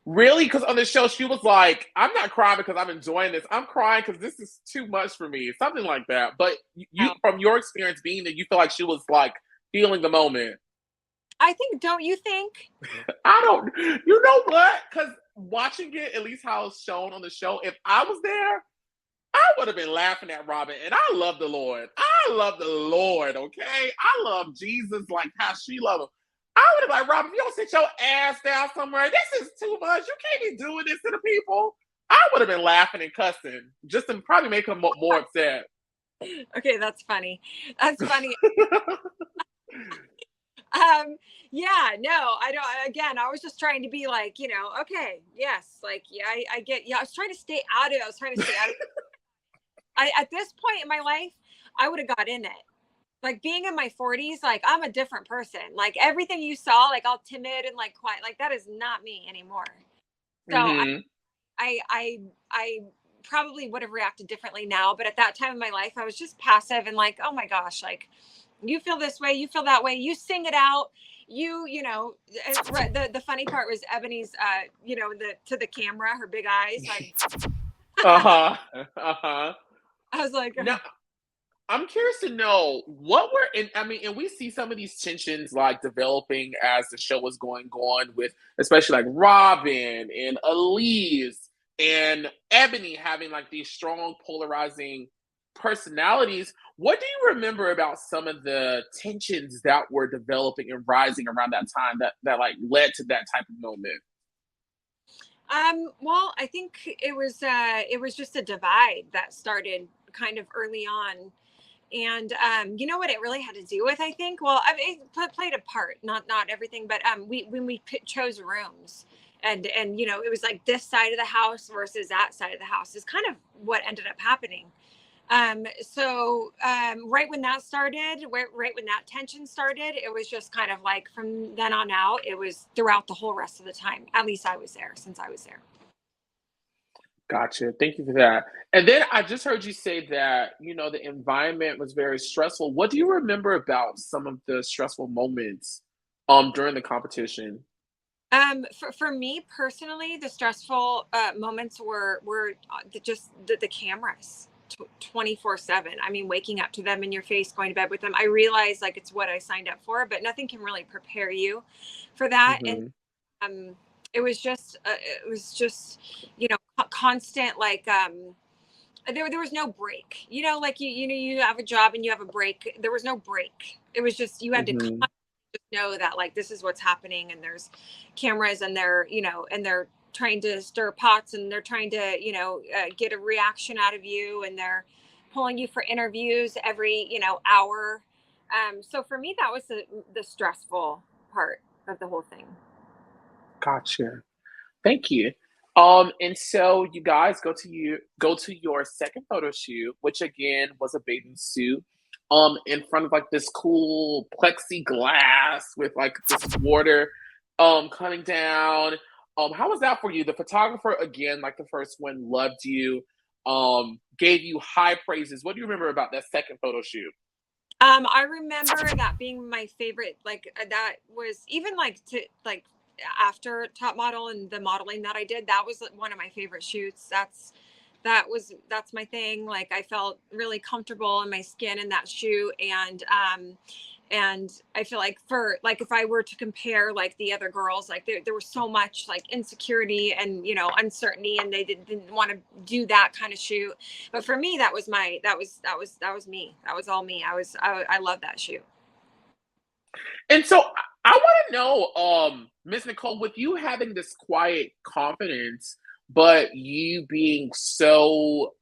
Really? Because on the show, she was like, I'm not crying because I'm enjoying this. I'm crying because this is too much for me. Something like that. But you, from your experience being that, you feel like she was like feeling the moment. I think, don't you think? I don't, you know what? Because watching it, at least how it's shown on the show, if I was there, I would have been laughing at Robin. And I love the Lord. I love the Lord, okay? I love Jesus like how she loved him. I would have like, Robin, if you don't sit your ass down somewhere, this is too much. You can't be doing this to the people. I would have been laughing and cussing just to probably make them more upset. Okay, that's funny. That's funny. Yeah, no, I don't. Again, I was just trying to be like, you know, okay, yes, like, yeah, I get. Yeah, I was trying to stay out of it. I was trying to stay out of it. At this point in my life, I would have got in it. Like being in my 40s, like I'm a different person. Like everything you saw, like all timid and like quiet, like that is not me anymore. So I probably would have reacted differently now, but at that time in my life, I was just passive and like, oh my gosh, like you feel this way, you feel that way, you sing it out. You know, the funny part was Ebony's, you know, to the camera, her big eyes, like, I was like, no. I'm curious to know what were, and I mean, and we see some of these tensions like developing as the show was going on with, especially like Robin and Elise and Ebony having like these strong polarizing personalities. What do you remember about some of the tensions that were developing and rising around that time that like led to that type of moment? Well, I think it was just a divide that started kind of early on. And you know what it really had to do with, I think? Well, I mean, it played a part, not everything, but we when we chose rooms, and you know, it was like this side of the house versus that side of the house is kind of what ended up happening. Right when that started, right when that tension started, it was just kind of like from then on out, it was throughout the whole rest of the time. At least I was there since I was there. Gotcha. Thank you for that. And then I just heard you say that, you know, the environment was very stressful. What do you remember about some of the stressful moments during the competition? For me personally, the stressful moments were just the cameras 24/7. I mean, waking up to them in your face, going to bed with them. I realize like it's what I signed up for, but nothing can really prepare you for that. And Hmm. um, it was just you know constant like there was no break. You know, like you know you have a job and you have a break. There was no break. It was just you had to Hmm. know that like this is what's happening and there's cameras and they're you know and they're trying to stir pots and they're trying to you know get a reaction out of you and they're pulling you for interviews every you know hour. So for me that was the stressful part of the whole thing. Gotcha. Thank you. And so you guys go to your second photo shoot, which again was a bathing suit, in front of like this cool plexiglass with like this water, coming down. How was that for you? The photographer, again, like the first one, loved you, gave you high praises. What do you remember about that second photo shoot? I remember that being my favorite. Like that was even like to like after Top Model and the modeling that I did. That was like, one of my favorite shoots. That's my thing. Like I felt really comfortable in my skin in that shoot, and I feel like for like if I were to compare like the other girls, like there was so much like insecurity and you know uncertainty, and they didn't want to do that kind of shoot. But for me, that was my that was me. That was all me. I love that shoot. And so I want to know, Miss Nicole, with you having this quiet confidence, but you being so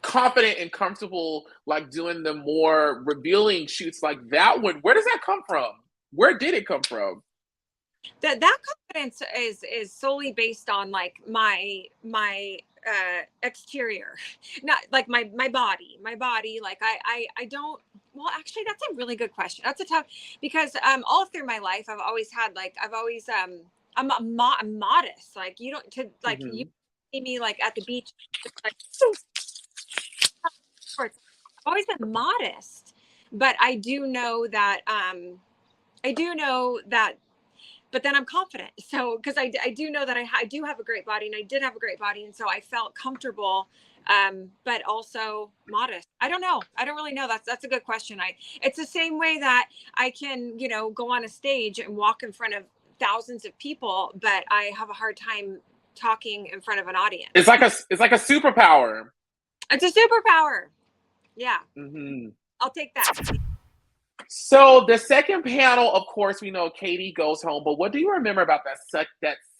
confident and comfortable, like doing the more revealing shoots like that one, where does that come from? Where did it come from? That confidence is solely based on like my exterior, not like my body. Like I don't. Well, actually, that's a really good question. That's a tough because all through my life, I've always had like I've always I'm modest. Like you don't to like you Hmm. see me like at the beach, like shorts. I've always been modest, but I do know that but then I'm confident. So, because I do know that I do have a great body and I did have a great body. And so I felt comfortable, but also modest. I don't know. I don't really know. That's a good question. It's the same way that I can, you know, go on a stage and walk in front of thousands of people, but I have a hard time talking in front of an audience. It's like a superpower. It's a superpower. Yeah. Hmm. I'll take that. So the second panel, of course, we know Katie goes home. But what do you remember about that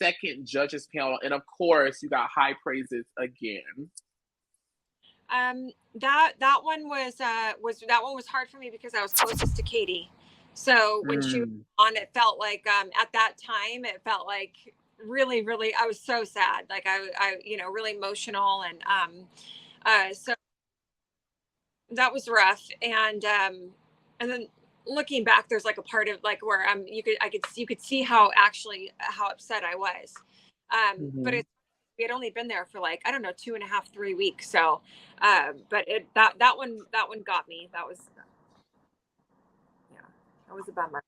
second judges panel? And of course, you got high praises again. That one was that one was hard for me because I was closest to Katie. So when she was Mm. on, it felt like at that time it felt like really I was so sad. Like I you know really emotional so that was rough and then looking back there's like a part of like where you could see how actually how upset I was. But Hmm. it's we had only been there for like I don't know 2.5 3 weeks so but it that one got me. That was yeah, that was a bummer.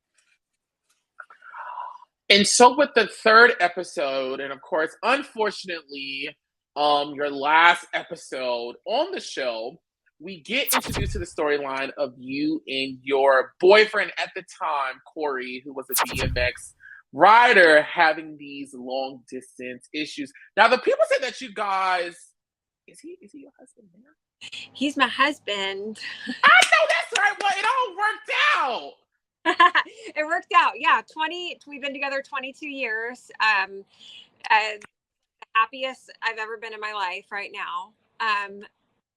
And so with the third episode, and of course, unfortunately, your last episode on the show, we get introduced to the storyline of you and your boyfriend at the time, Cory, who was a BMX rider, having these long distance issues. Now, the people say that you guys, is he your husband now? He's my husband. I know that's right. Well, it all worked out. It worked out. Yeah. We've been together 22 years. The happiest I've ever been in my life right now.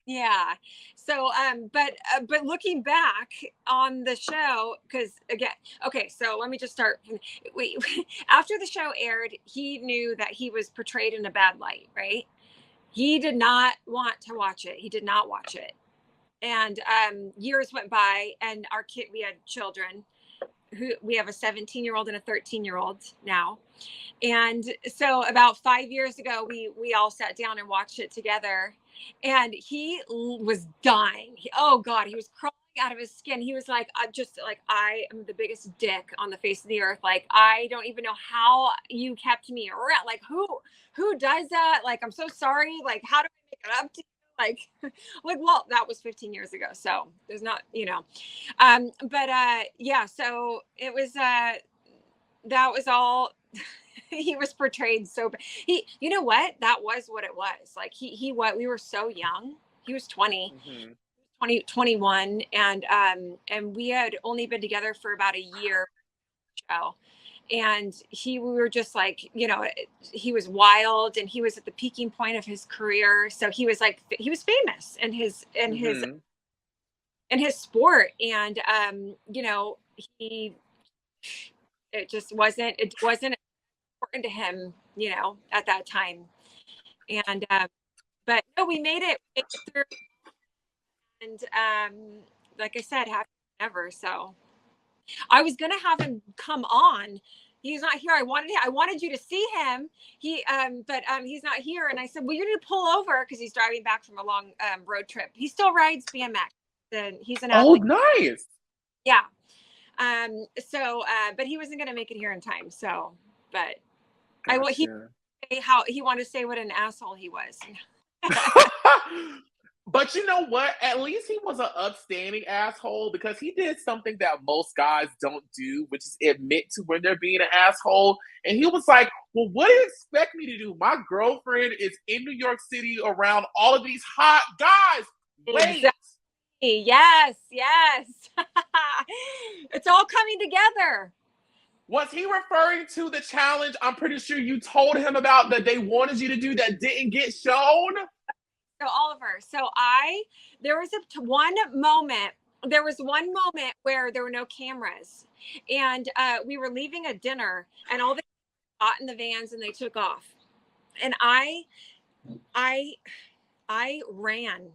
Yeah. So, but looking back on the show, because again, okay, so let me just start. After the show aired, he knew that he was portrayed in a bad light, right? He did not want to watch it. He did not watch it. And years went by, and we had children. We have a 17-year-old and a 13-year-old now. And so about 5 years ago, we all sat down and watched it together, and he was dying. Oh God, he was crawling out of his skin. He was like, I am the biggest dick on the face of the earth. Like, I don't even know how you kept me around. Like, who does that? Like, I'm so sorry. Like, how do I make it up to you? Like, well, that was 15 years ago. So there's not, yeah, so it was, that was all, he was portrayed so bad. You know what? That was what it was. Like we were so young. He was 20, mm-hmm. 21. And we had only been together for about a year. And we were just like, he was wild, and he was at the peaking point of his career. So he was famous in his sport. And, it wasn't important to him, at that time. And, but no, we made it through. And, like I said, happy ever. So I was going to have him come on. He's not here. I wanted you to see him. But he's not here. And I said, well, you need to pull over, because he's driving back from a long road trip. He still rides BMX. And he's an athlete. Oh, nice. Yeah. But he wasn't going to make it here in time. So, but gotcha. He wanted to say what an asshole he was. But you know what? At least he was an upstanding asshole, because he did something that most guys don't do, which is admit to when they're being an asshole. And he was like, well, what do you expect me to do? My girlfriend is in New York City around all of these hot guys. Wait. Exactly. Yes. It's all coming together. Was he referring to the challenge I'm pretty sure you told him about that they wanted you to do that didn't get shown? So Oliver, there was one moment where there were no cameras, and we were leaving a dinner, and all the got in the vans and they took off, and I ran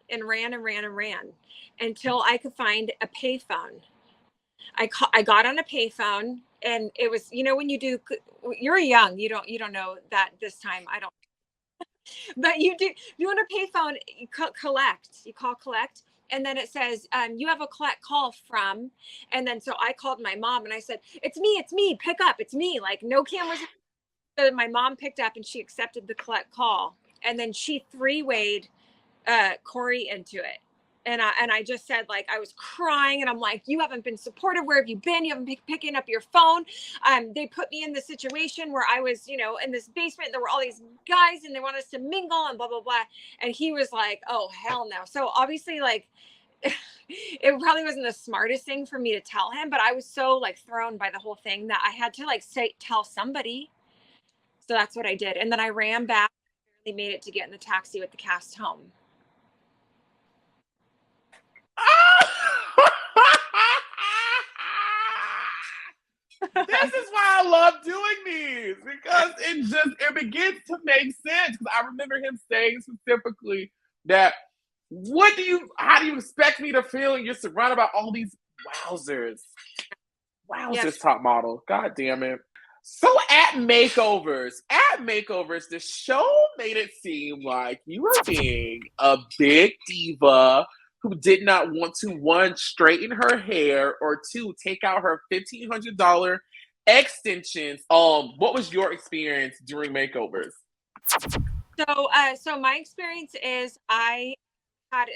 and ran until I could find a payphone. I got on a payphone, and it was, when you're young, you don't know that this time. I don't. But you do. You want a payphone, you call collect, and then it says you have a collect call from, and then so I called my mom and I said, it's me, pick up, it's me, like no cameras. So my mom picked up and she accepted the collect call, and then she three-wayed Cory into it. And I just said, like, I was crying, and I'm like, you haven't been supportive. Where have you been? You haven't been picking up your phone. They put me in the situation where I was, in this basement. There were all these guys, and they want us to mingle and blah, blah, blah. And he was like, oh, hell no. So obviously, like, it probably wasn't the smartest thing for me to tell him, but I was so, like, thrown by the whole thing that I had to, like, tell somebody. So that's what I did. And then I ran back, and made it to get in the taxi with the cast home. This is why I love doing these, because it begins to make sense. Because I remember him saying specifically that, how do you expect me to feel? You're surrounded by all these wowzers. Yes. Top model. God damn it. So at Makeovers, the show made it seem like you were being a big diva who did not want to, one, straighten her hair, or two, take out her $1,500 extensions. What was your experience during Makeovers? So my experience is I had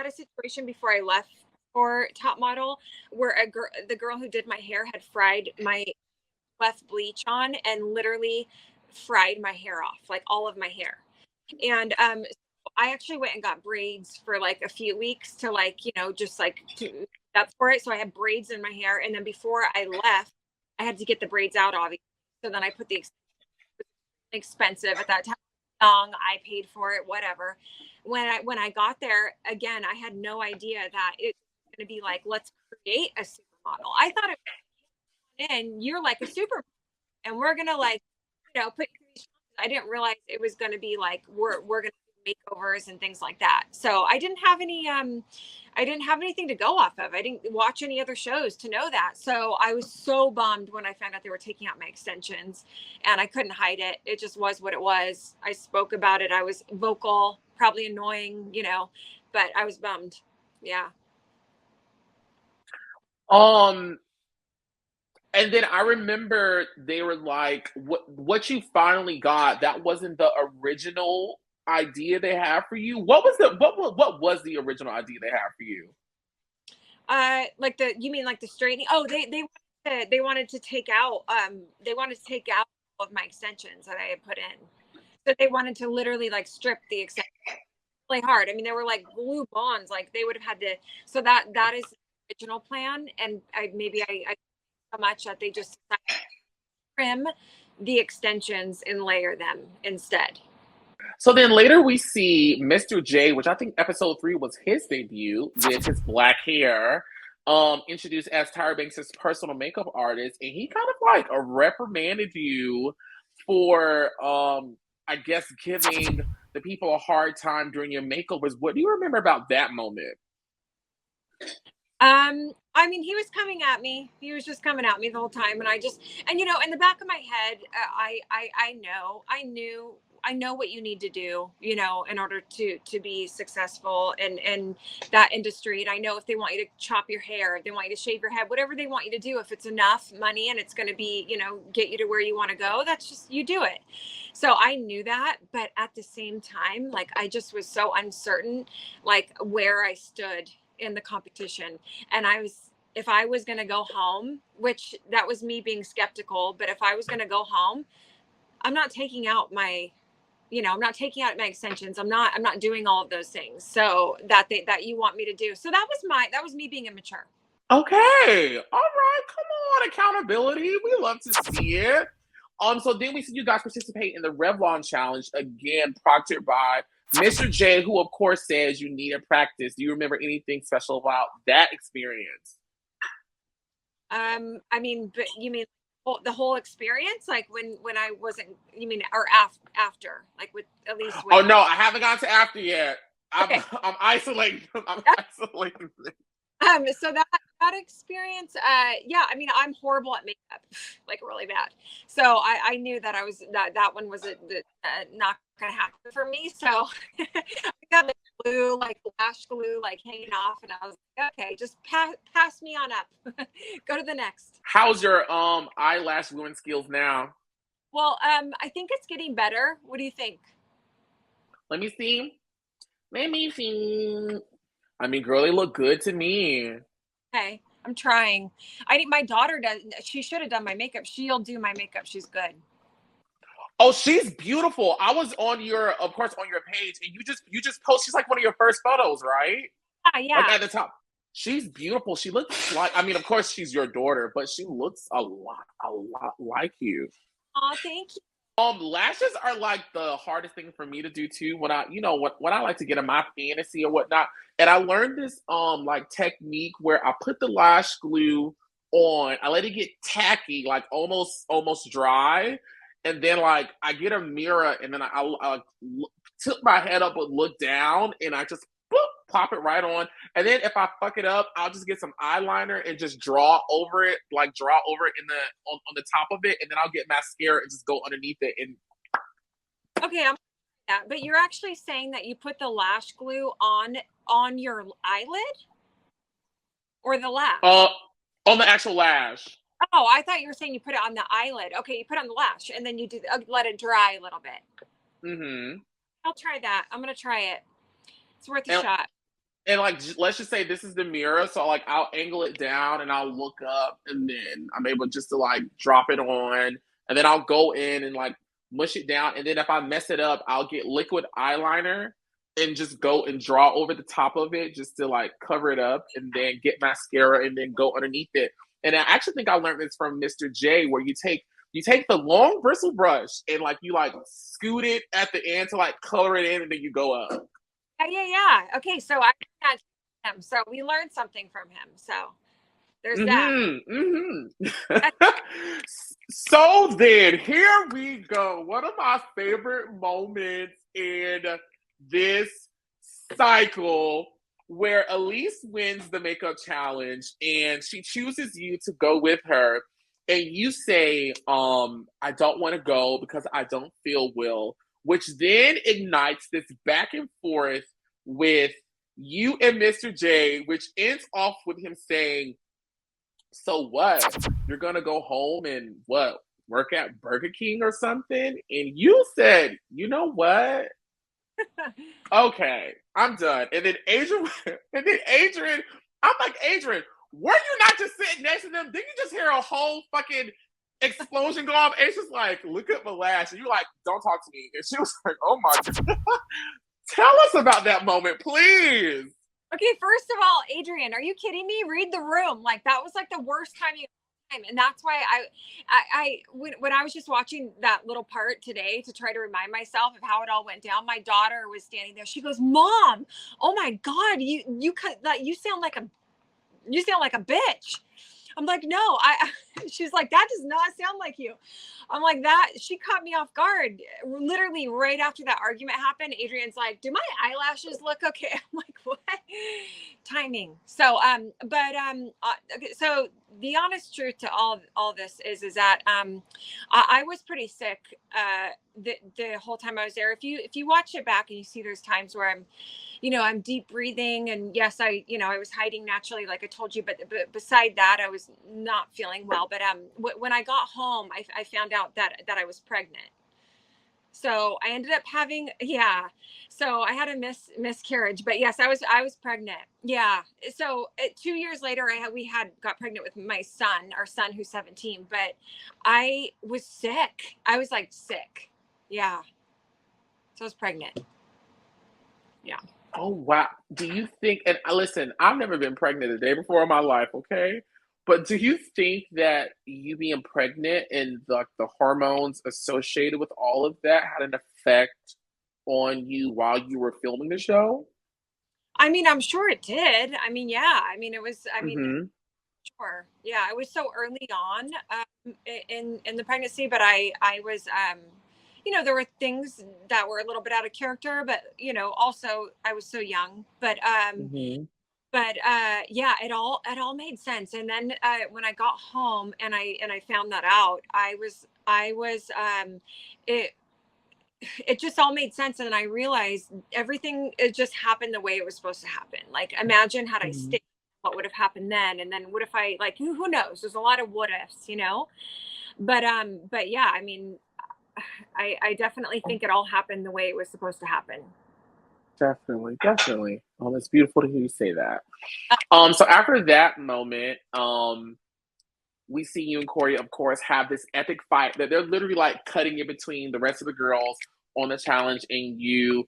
a situation before I left for Top Model where the girl who did my hair had fried my left bleach on and literally fried my hair off, like all of my hair. And I actually went and got braids for like a few weeks to like, just like to that's for it. So I had braids in my hair. And then before I left, I had to get the braids out, obviously. So then I put the expensive at that time. Young, I paid for it, whatever. When I got there, again, I had no idea that it was going to be like, let's create a supermodel. I thought it was in, you're like a supermodel, and we're gonna like, put. I didn't realize it was going to be like we're going to do makeovers and things like that. So I didn't have anything to go off of. I didn't watch any other shows to know that. So I was so bummed when I found out they were taking out my extensions, and I couldn't hide it. It just was what it was. I spoke about it. I was vocal, probably annoying, but I was bummed. Yeah. And then I remember they were like, what you finally got, that wasn't the original idea they had for you. What was the original idea they had for you? You mean like the straightening? Oh, they wanted to take out all of my extensions that I had put in. So they wanted to literally like strip the extensions really hard. I mean, they were like glue bonds, like they would have had to. So that is the original plan, and I so much that they just trim the extensions and layer them instead. So then later we see Mr. J, which I think episode 3 was his debut with his black hair, introduced as Tyra Banks' personal makeup artist, and he kind of like reprimanded you for, I guess, giving the people a hard time during your makeovers. What do you remember about that moment? I mean, he was coming at me. He was just coming at me the whole time, and in the back of my head, I know what you need to do, in order to be successful in that industry. And I know if they want you to chop your hair, if they want you to shave your head, whatever they want you to do, if it's enough money and it's going to be, get you to where you want to go, that's just, you do it. So I knew that, but at the same time, like, I just was so uncertain, like, where I stood in the competition. And if I was going to go home, which that was me being skeptical, but if I was going to go home, I'm not taking out my extensions. I'm not doing all of those things. So that you want me to do. So that was me being immature. Okay. All right. Come on. Accountability. We love to see it. So then we see you guys participate in the Revlon challenge, again proctored by Mr. J, who of course says you need a practice. Do you remember anything special about that experience? I mean, but you mean the whole experience, like when I wasn't, you mean, or after, like with Elise? Oh no, I haven't gotten to after yet. Okay. I'm isolating. I'm isolating. So that experience, yeah, I mean, I'm horrible at makeup, like really bad. So I knew that that one was not gonna happen for me. So I got the glue, like lash glue, like hanging off, and I was like, okay, just pass me on up. Go to the next. How's your eyelash gluing skills now? Well, I think it's getting better. What do you think? Let me see. Let me see. I mean, girl, they look good to me. Okay, I'm trying. I think my daughter does. She should have done my makeup. She'll do my makeup. She's good. Oh, she's beautiful. I was of course, on your page, and you just post. She's like one of your first photos, right? Yeah. Like at the top. She's beautiful. She looks like. I mean, of course, she's your daughter, but she looks a lot like you. Oh, thank you. Lashes are like the hardest thing for me to do too. When when I like to get in my fantasy or whatnot, and I learned this like technique where I put the lash glue on, I let it get tacky, like almost dry, and then like I get a mirror and then I tilt my head up and look down, and I just boop, pop it right on. And then if I fuck it up, I'll just get some eyeliner and just draw over it in on the top of it, and then I'll get mascara and just go underneath it. And okay, I'm that. But you're actually saying that you put the lash glue on your eyelid or the lash? On the actual lash. Oh, I thought you were saying you put it on the eyelid. Okay, you put it on the lash and then you let it dry a little bit. Mm-hmm. I'll try that. I'm gonna try it. It's worth a And shot. and like let's just say this is the mirror, so like I'll angle it down and I'll look up, and then I'm able just to like drop it on, and then I'll go in and like mush it down, and then if I mess it up, I'll get liquid eyeliner and just go and draw over the top of it just to like cover it up, and then get mascara and then go underneath it. And I actually think I learned this from Mr. J, where you take the long bristle brush and like you like scoot it at the end to like color it in, and then you go up. Yeah. Okay, so I had him. So we learned something from him. So there's that. So then, here we go. One of my favorite moments in this cycle, where Elise wins the makeup challenge and she chooses you to go with her, and you say, I don't want to go because I don't feel well, which then ignites this back and forth with you and Mr. J, which ends off with him saying, so what? You're gonna go home and what? Work at Burger King or something? And you said, you know what? Okay, I'm done. And then Adrian, I'm like, Adrian, were you not just sitting next to them? Didn't you just hear a whole fucking explosion go off? And she's like, look at my lash. And you're like, don't talk to me. And she was like, oh my God. Tell us about that moment, please. Okay, first of all, Adrianne, are you kidding me? Read the room. Like that was like the worst time and that's why when I was just watching that little part today to try to remind myself of how it all went down, my daughter was standing there. She goes, "Mom, oh my God, you sound like a bitch." I'm like, no, she's like, that does not sound like you. I'm like, that, she caught me off guard. Literally right after that argument happened, Adrian's like, do my eyelashes look okay? I'm like, what? Timing. So, okay, so the honest truth to all this is that, I was pretty sick, the whole time I was there. If you watch it back and you see there's times where I'm deep breathing, and yes, I was hiding naturally, like I told you, but beside that, I was not feeling well. But when I got home, I found out that I was pregnant. So I ended up having, yeah. So I had a miscarriage, but yes, I was pregnant. Yeah. So 2 years later, we got pregnant with our son who's 17, but I was sick. I was like sick. Yeah. So I was pregnant. Yeah. Oh wow. Do you think, and listen, I've never been pregnant a day before in my life, okay? But do you think that you being pregnant and the hormones associated with all of that had an effect on you while you were filming the show? I mean, I'm sure it did. I mean, yeah. I mean, Mm-hmm. sure. Yeah, I was so early on in the pregnancy, but I was there were things that were a little bit out of character, but also I was so young. Mm-hmm. Yeah, it all made sense. And then when I got home and I found that out, it it just all made sense. And then I realized everything, it just happened the way it was supposed to happen. Like, imagine had I Mm-hmm. stayed, what would have happened then? And then what if I, like, who knows? There's a lot of what ifs. But yeah, I mean, I definitely think it all happened the way it was supposed to happen. Definitely, definitely. Oh, it's beautiful to hear you say that. So after that moment, we see you and Cory, of course, have this epic fight that they're literally like cutting in between the rest of the girls on the challenge and you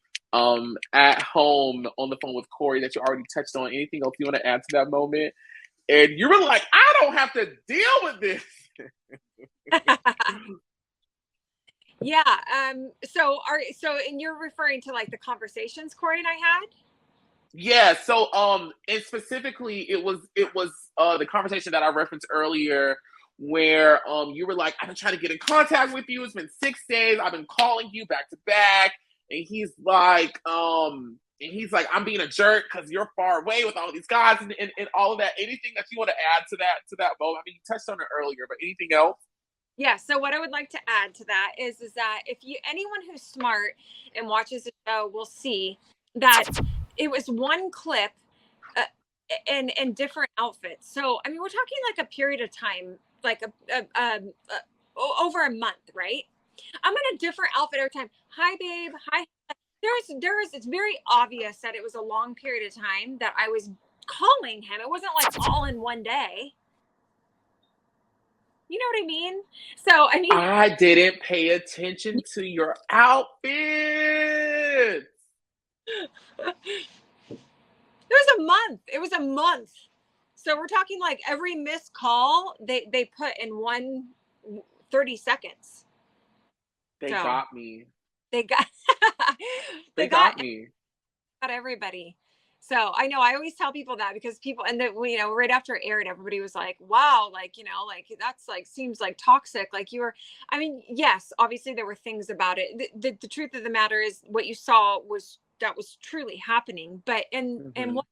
at home on the phone with Cory that you already touched on. Anything else you want to add to that moment? And you were like, I don't have to deal with this. Yeah. And you're referring to like the conversations Cory and I had? Yeah, so and specifically it was the conversation that I referenced earlier where you were like, I've been trying to get in contact with you. It's been 6 days. I've been calling you back to back. And he's like, I'm being a jerk because you're far away with all of these guys and all of that. Anything that you want to add to that moment? I mean, you touched on it earlier, but anything else? Yeah. So what I would like to add to that is that if anyone who's smart and watches the show will see that it was one clip uh, in different outfits. So I mean, we're talking like a period of time, like over a month, right? I'm in a different outfit every time. hi babe, hi. It's very obvious that it was a long period of time that I was calling him. It wasn't like all in one day. You know what I mean? So, I mean, I didn't pay attention to your outfit. it was a month. It was a month. So we're talking like every missed call they put in 30 seconds. They So got me. they got They they got got me. everybody. So I know I always tell people that because people, and then, you know, right after it aired, everybody was like, wow, like, you know, like that's like, seems like toxic. Like you were, I mean, yes, obviously there were things about it. The truth of the matter is what you saw was, that was truly happening. But, and what,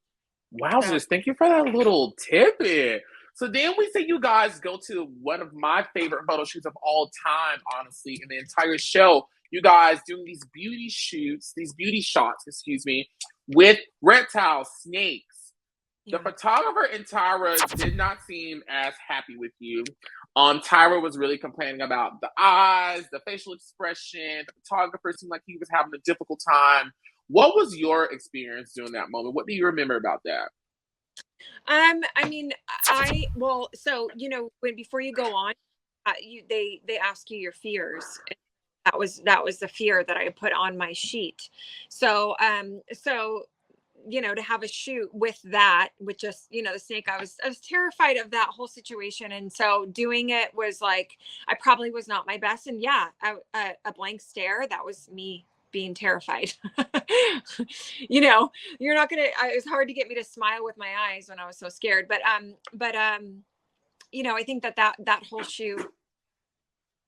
Wowzers, thank you for that little tidbit. So then we see you guys go to one of my favorite photo shoots of all time, honestly, in the entire show. You guys doing these beauty shoots, these beauty shots, excuse me, with reptiles, snakes. The photographer and Tyra did not seem as happy with you. Tyra was really complaining about the eyes, the facial expression. The photographer seemed like he was having a difficult time. What was your experience during that moment? What do you remember about that? I mean, well, so, you know, before you go on, they ask you your fears. That was the fear that I put on my sheet. So, you know, to have a shoot with that, with just, you know, the snake, I was terrified of that whole situation. And so doing it was like, I probably was not my best. And yeah, a blank stare, that was me being terrified. You know, you're not gonna, it was hard to get me to smile with my eyes when I was so scared. But you know, I think that whole shoot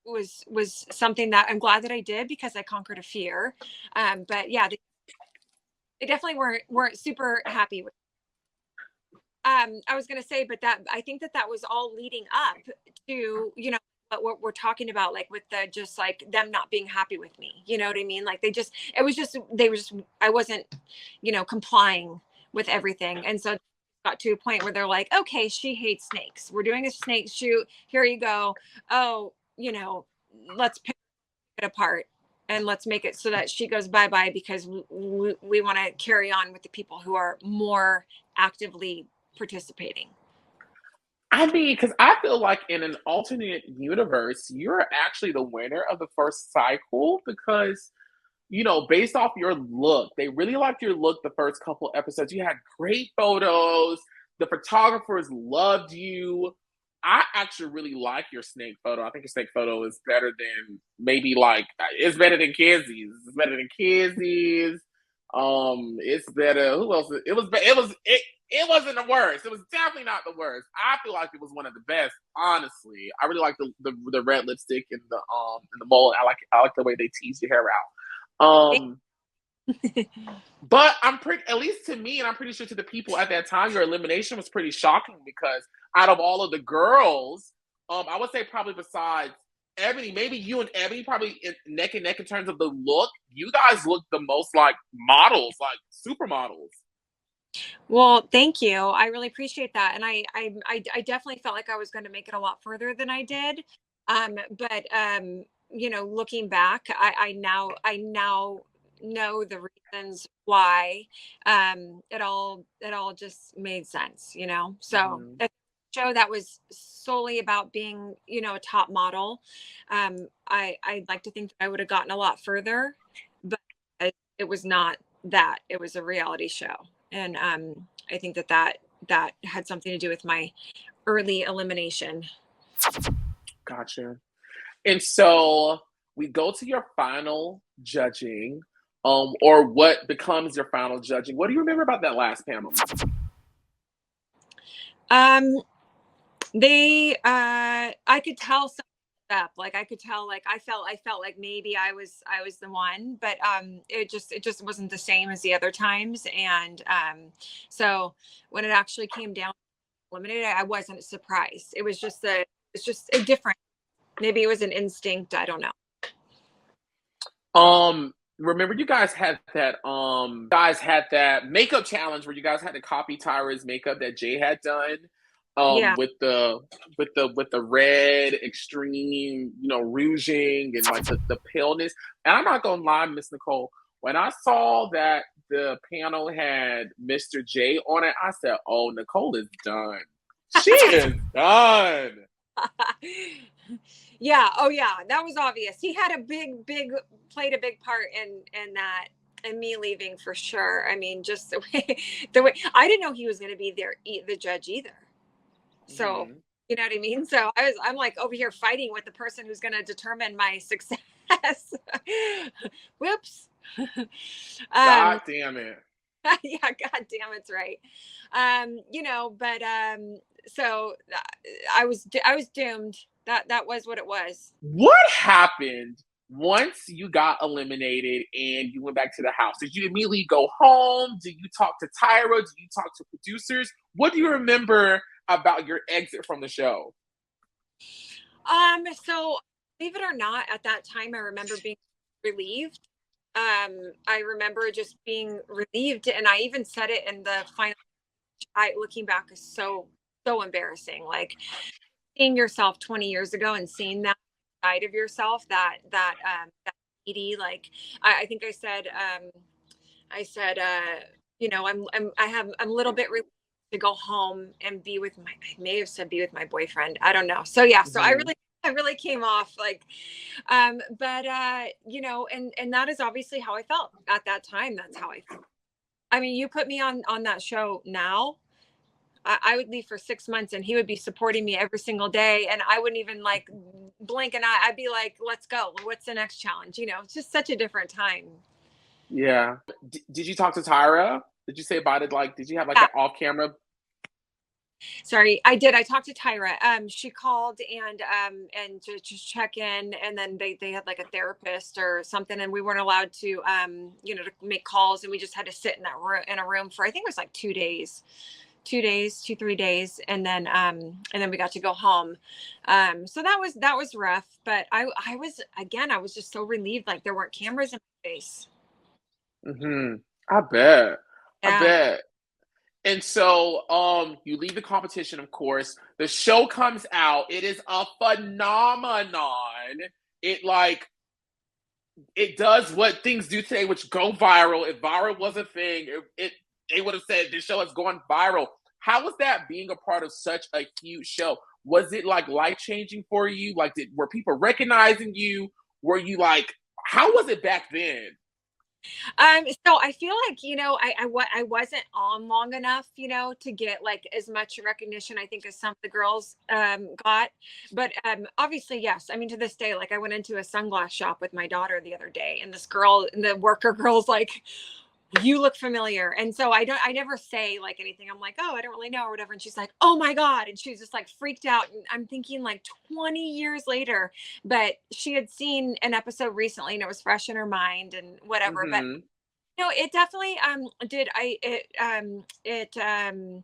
was something that I'm glad that I did, because I conquered a fear. But yeah, they definitely weren't super happy with. I was gonna say, but that, I think that was all leading up to, you know, what we're talking about, like with the, just like them not being happy with me. You know what I mean? Like they were just, I wasn't, you know, complying with everything, and so it got to a point where they're like, okay, she hates snakes. We're doing a snake shoot. Here you go. Oh, you know, let's pick it apart and let's make it so that she goes bye-bye, because we want to carry on with the people who are more actively participating. I mean, because I feel like in an alternate universe, you're actually the winner of the first cycle because, you know, based off your look, they really liked your look the first couple episodes. You had great photos. The photographers loved you. I actually really like your snake photo. I think your snake photo is better than maybe like it's better than Kizzy's. It's better than Kizzy's. It's better. Who else? It wasn't the worst. It was definitely not the worst. I feel like it was one of the best. Honestly, I really like the red lipstick and the mole. I like the way they teased your hair out. But I'm pretty, at least to me, and I'm pretty sure to the people at that time, your elimination was pretty shocking because out of all of the girls, I would say probably besides Ebony, maybe you and Ebony probably neck and neck in terms of the look. You guys look the most like models, like supermodels. Well, thank you. I really appreciate that. And I definitely felt like I was going to make it a lot further than I did. But you know, looking back, I now know the reasons why. It all just made sense, you know. So Mm-hmm. a show that was solely about being, you know, a top model. I'd like to think that I would have gotten a lot further, but it was not that. It was a reality show. And I think that had something to do with my early elimination. Gotcha. And so we go to your final judging, or what becomes your final judging. What do you remember about that last panel? Um, I could tell something up. Like I could tell, like I felt like maybe I was the one, but it just wasn't the same as the other times. And so when it actually came down to eliminated, I wasn't surprised. It's just a different. Maybe it was an instinct. I don't know. Remember you guys had that makeup challenge where you guys had to copy Tyra's makeup that Jay had done. Yeah. With the red extreme, rouging and like the paleness. And I'm not gonna lie, Miss Nicole, when I saw that the panel had Mr. J on it, I said, "Oh, Nicole is done. She is done." Yeah. Oh yeah. That was obvious. He had played a big part in that and me leaving for sure. I mean, just the way I didn't know he was going to be the judge either. So, Mhm. you know what I mean? So I'm like over here fighting with the person who's going to determine my success. Whoops. um, God damn it. yeah, God damn, it's right. But so I was doomed. That was what it was. What happened once you got eliminated and you went back to the house? Did you immediately go home? Did you talk to Tyra? Did you talk to producers? What do you remember about your exit from the show? So believe it or not, at that time I remember being relieved. I remember just being relieved, and I even said it in the final. I looking back is so embarrassing. Like seeing yourself 20 years ago and seeing that side of yourself, that needy. Like I think I'm a little bit relieved to go home and be with I may have said be with my boyfriend. I don't know. So yeah, so Mhm. I really came off like, but and that is obviously how I felt at that time. That's how I felt. I mean, you put me on that show now, I would leave for 6 months and he would be supporting me every single day. And I wouldn't even like blink an eye. I'd be like, let's go. What's the next challenge? It's just such a different time. Yeah. Did you talk to Tyra? Did you say about it? Like, did you have like Yeah. an off camera? Sorry, I did. I talked to Tyra. She called and to just check in, and then they had like a therapist or something, and we weren't allowed to to make calls, and we just had to sit in that room in a room for I think it was like 2 days, 2 days, 3 days, and then we got to go home. So that was rough, but I was just so relieved, like there weren't cameras in my face. Hmm. I bet. I Yeah. bet. And so, you leave the competition, of course. The show comes out. It is a phenomenon. It like it does what things do today, which go viral. If viral was a thing, they would have said this show has gone viral. How was that being a part of such a huge show? Was it like life changing for you? Like, were people recognizing you? Were you like, how was it back then? So I feel like, I wasn't on long enough, to get like as much recognition, I think, as some of the girls got. But obviously, yes. I mean, to this day, like I went into a sunglass shop with my daughter the other day, and this girl, the worker girl's like, you look familiar. And so I never say like anything. I'm like, oh, I don't really know or whatever. And she's like, oh my God. And she's just like freaked out. And I'm thinking like 20 years later, but she had seen an episode recently and it was fresh in her mind and whatever. But Hmm. it definitely it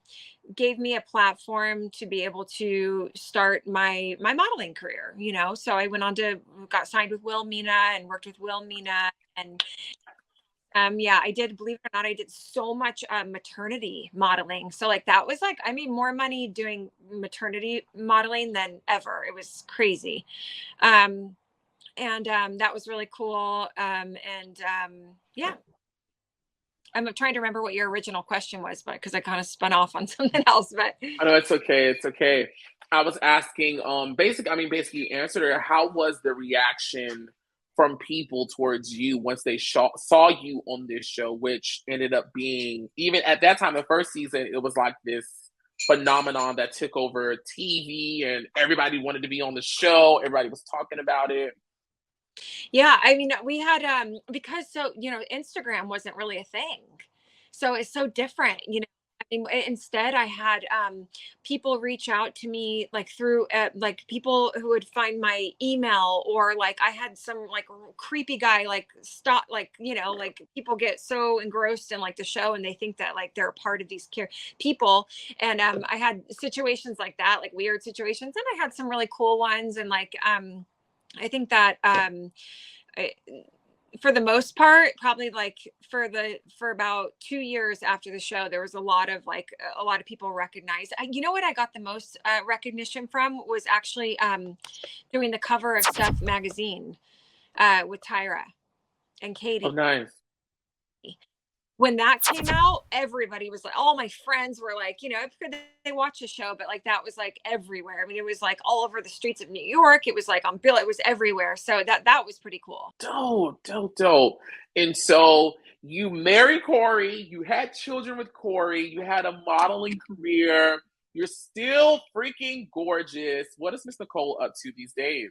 gave me a platform to be able to start my modeling career, so I went on to got signed with Wilmina and worked with Wilmina. And yeah, I did, believe it or not, I did so much maternity modeling. So like that was like I made more money doing maternity modeling than ever. It was crazy. um and that was really cool. And yeah, I'm trying to remember what your original question was, but because I kind of spun off on something else. But I know it's okay. It's okay. I was asking, basically you answered it. How was the reaction from people towards you once they saw you on this show, which ended up being, even at that time, the first season, it was like this phenomenon that took over TV and everybody wanted to be on the show. Everybody was talking about it. yeah, I mean, we had because so Instagram wasn't really a thing, so it's so different. I mean, instead I had people reach out to me like through like people who would find my email, or like I had some like creepy guy like stop, like like people get so engrossed in like the show and they think that like they're a part of these people. And I had situations like that, like weird situations, and I had some really cool ones. And like I think that for the most part, probably like for about 2 years after the show, there was a lot of people recognized. You know what I got the most recognition from was actually doing the cover of Stuff magazine with Tyra and Katie. Oh, nice. When that came out, everybody was like, all my friends were like, you know, they watch the show, but like that was like everywhere. I mean, it was like all over the streets of New York. It was like on Bill. It was everywhere. So that was pretty cool. Dope. And so you married Cory. You had children with Cory. You had a modeling career. You're still freaking gorgeous. What is Miss Nicole up to these days?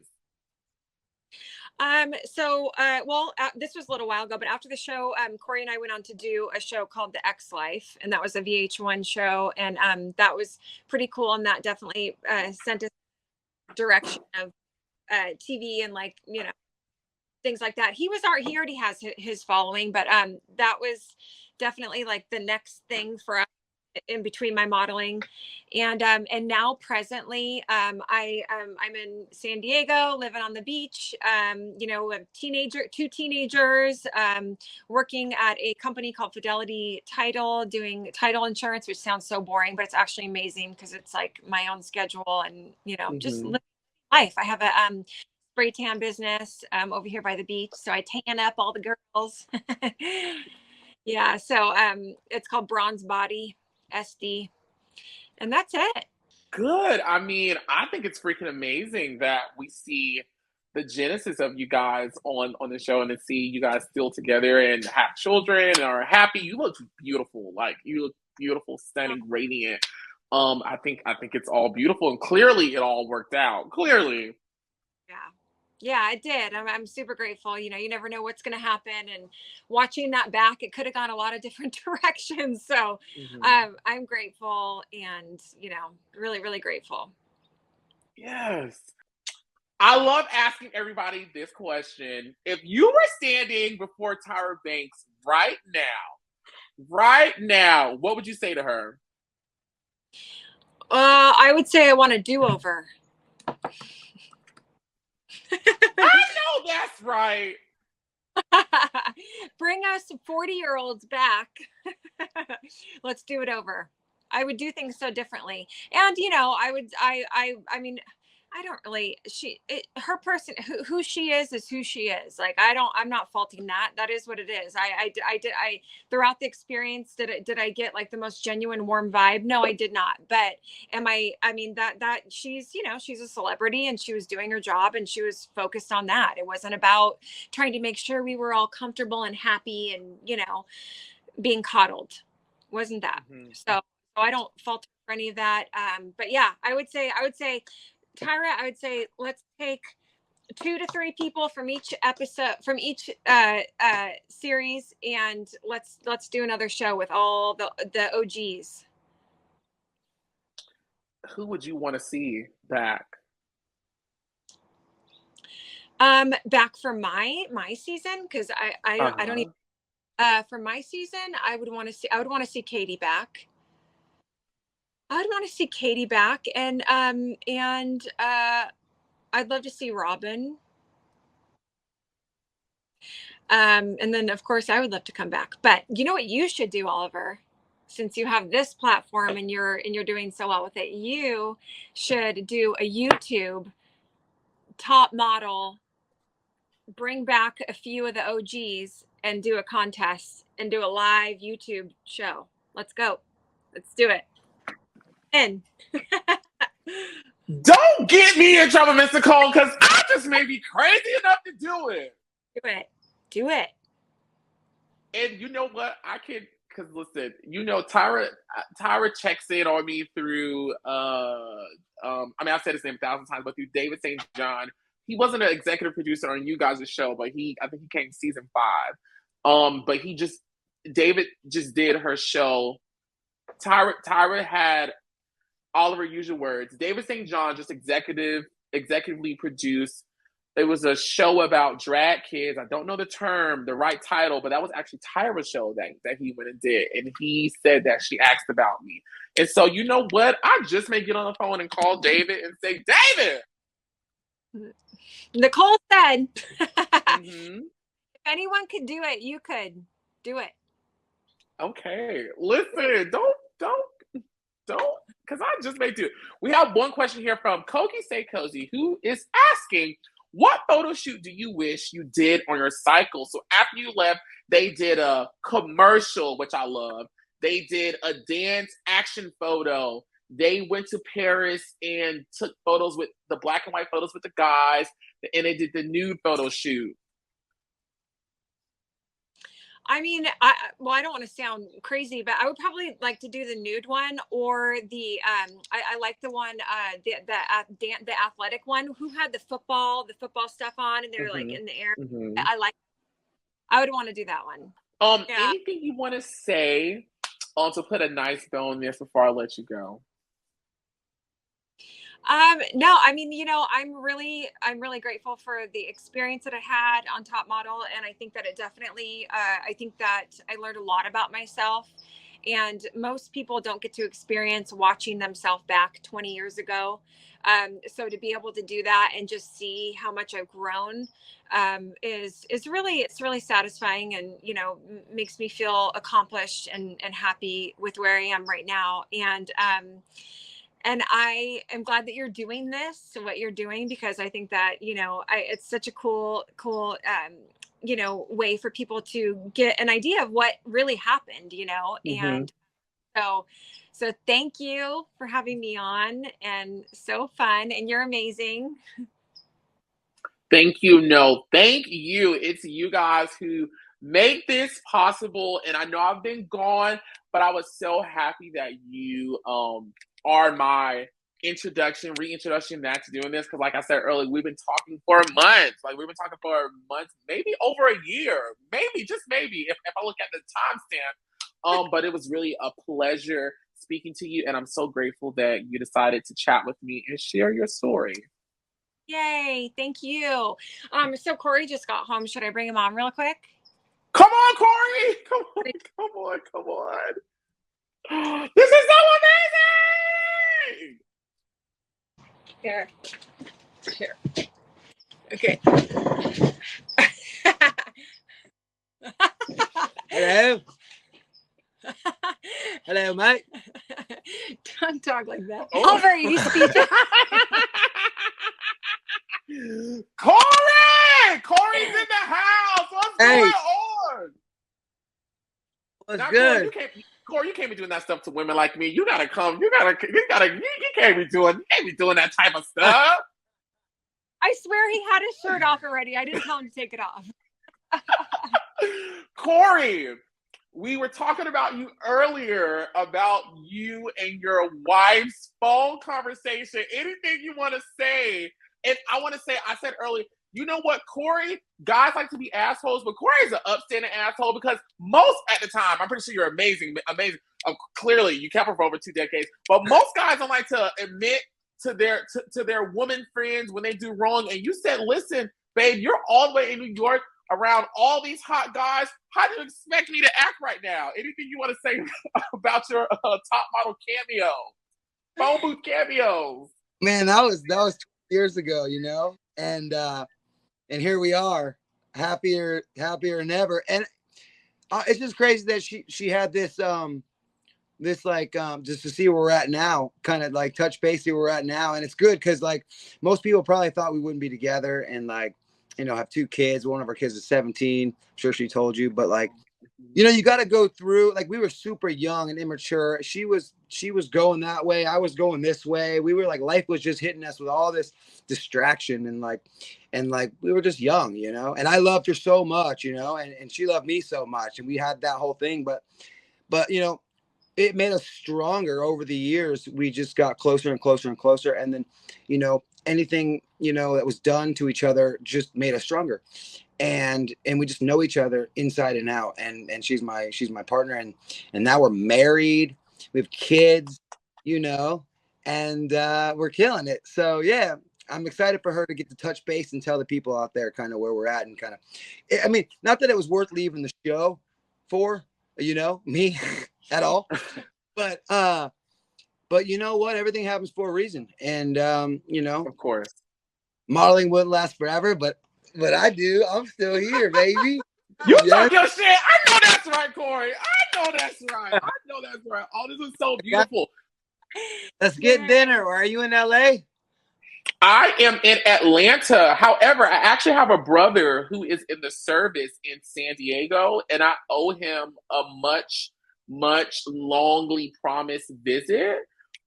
This was a little while ago, but after the show, Cory and I went on to do a show called The X Life, and that was a VH1 show, and that was pretty cool, and that definitely sent us direction of TV and like, you know, things like that. He already has his following, but that was definitely like the next thing for us in between my modeling. And now presently I'm in San Diego, living on the beach, you know, two teenagers, working at a company called Fidelity Title, doing title insurance, which sounds so boring, but it's actually amazing because it's like my own schedule and, you know, just living life. I have a spray tan business over here by the beach, so I tan up all the girls. Yeah, so it's called Bronze Body SD, and that's it. Good. I mean, I think it's freaking amazing that we see the genesis of you guys on the show, and to see you guys still together and have children and are happy. You look beautiful. Like, you look beautiful, stunning, radiant. I think it's all beautiful, and clearly it all worked out. Clearly. Yeah, it did. I'm super grateful. You know, you never know what's going to happen, and watching that back, it could have gone a lot of different directions. So I'm grateful, and, you know, really, really grateful. Yes. I love asking everybody this question. If you were standing before Tyra Banks right now, what would you say to her? I would say I want a do-over. I know that's right. Bring us 40-year-olds back. Let's do it over. I would do things so differently. And, you know, I mean, I don't really, her person, who she is who she is. Like, I'm not faulting that. That is what it is. I throughout the experience, did I get like the most genuine, warm vibe? No, I did not. But I mean, that she's, you know, she's a celebrity, and she was doing her job, and she was focused on that. It wasn't about trying to make sure we were all comfortable and happy and, you know, being coddled. Wasn't that? So I don't fault her for any of that. But yeah, I would say, Tyra, I would say let's take 2 to 3 people from each episode, from each series, and let's do another show with all the OGs. Who would you want to see back? Back for my season, because I don't even. For my season, I would want to see Katie back. I would want to see Katie back, and I'd love to see Robin. And then of course I would love to come back. But you know what you should do, Oliver? Since you have this platform and you're doing so well with it, you should do a YouTube top model, bring back a few of the OGs, and do a contest and do a live YouTube show. Let's go. Let's do it. And don't get me in trouble, Miss Nicole, because I just may be crazy enough to do it. Do it. And you know what? I can, because listen, you know, Tyra checks in on me through, I mean, I've said his name 1,000 times, but through David St. John. He wasn't an executive producer on you guys' show, but I think he came season 5. But David just did her show. Tyra had Oliver Use Your Words. David St. John just executively produced. It was a show about drag kids. I don't know the right title, but that was actually Tyra's show that he went and did. And he said that she asked about me. And so, you know what? I just may get on the phone and call David and say, David! Nicole said, if anyone could do it, you could do it. Okay, listen, don't, because I just made two. We have one question here from Koki Say Cozy, who is asking, what photo shoot do you wish you did on your cycle? So after you left, they did a commercial, which I love. They did a dance action photo. They went to Paris and took photos with the black and white photos with the guys, and they did the nude photo shoot. I mean, I don't want to sound crazy, but I would probably like to do the nude one, or the I like the one the athletic one, who had the football stuff on, and they're like in the air. I would want to do that one. Anything you want to say to put a nice bow on this before I let you go? No, I mean, I'm really grateful for the experience that I had on Top Model. And I think that it definitely, I think that I learned a lot about myself, and most people don't get to experience watching themselves back 20 years ago. So to be able to do that and just see how much I've grown, is really satisfying, and, makes me feel accomplished and happy with where I am right now. And I am glad that you're doing this, what you're doing, because I think that, it's such a cool, way for people to get an idea of what really happened, and so thank you for having me on, and so fun, and you're amazing. Thank you. No, thank you. It's you guys who make this possible. And I know I've been gone, but I was so happy that you are my reintroduction back to doing this. Because like I said earlier, we've been talking for months. Maybe over a year, just maybe, if I look at the timestamp. But it was really a pleasure speaking to you. And I'm so grateful that you decided to chat with me and share your story. Yay. Thank you. So Cory just got home. Should I bring him on real quick? Come on, Cory. Come on. This is so amazing. Here. Okay. Hello. Hello, mate. Don't talk like that. Over, you speak. Cory's in the house. What's going on? What's good? Cory, you can't be doing that stuff to women like me. You gotta come. You can't be doing that type of stuff. I swear he had his shirt off already. I didn't tell him to take it off. Cory, we were talking about you earlier, about you and your wife's phone conversation. Anything you want to say? And I want to say, I said earlier, you know what, Cory? Guys like to be assholes, but Cory is an upstanding asshole, because most at the time, I'm pretty sure you're amazing. Clearly, you kept her for over 2 decades, but most guys don't like to admit to their woman friends when they do wrong. And you said, listen, babe, you're all the way in New York around all these hot guys. How do you expect me to act right now? Anything you want to say about your Top Model cameo, phone booth cameos? Man, that was 20 years ago, and here we are, happier than ever. And it's just crazy that she had this just to see where we're at now, kind of like touch base, see where we're at now. And it's good because like most people probably thought we wouldn't be together, and have 2 kids. One of our kids is 17. I'm sure she told you, but you got to go through, we were super young and immature. She was going that way. I was going this way. We were life was just hitting us with all this distraction, and we were just young, and I loved her so much, and she loved me so much. And we had that whole thing, but it made us stronger over the years. We just got closer and closer and closer. And then, anything, that was done to each other just made us stronger. And we just know each other inside and out. And she's my partner. And now we're married. We have kids, and we're killing it. So yeah, I'm excited for her to get to touch base and tell the people out there kind of where we're at, and not that it was worth leaving the show for, me at all, but you know what? Everything happens for a reason. And, of course, modeling wouldn't last forever, but I do. I'm still here, baby. You Yes. talk your shit. I know that's right, Cory. I know that's right. Oh, this is so beautiful. Let's get dinner. Or are you in LA? I am in Atlanta. However, I actually have a brother who is in the service in San Diego, and I owe him a much, much longly promised visit.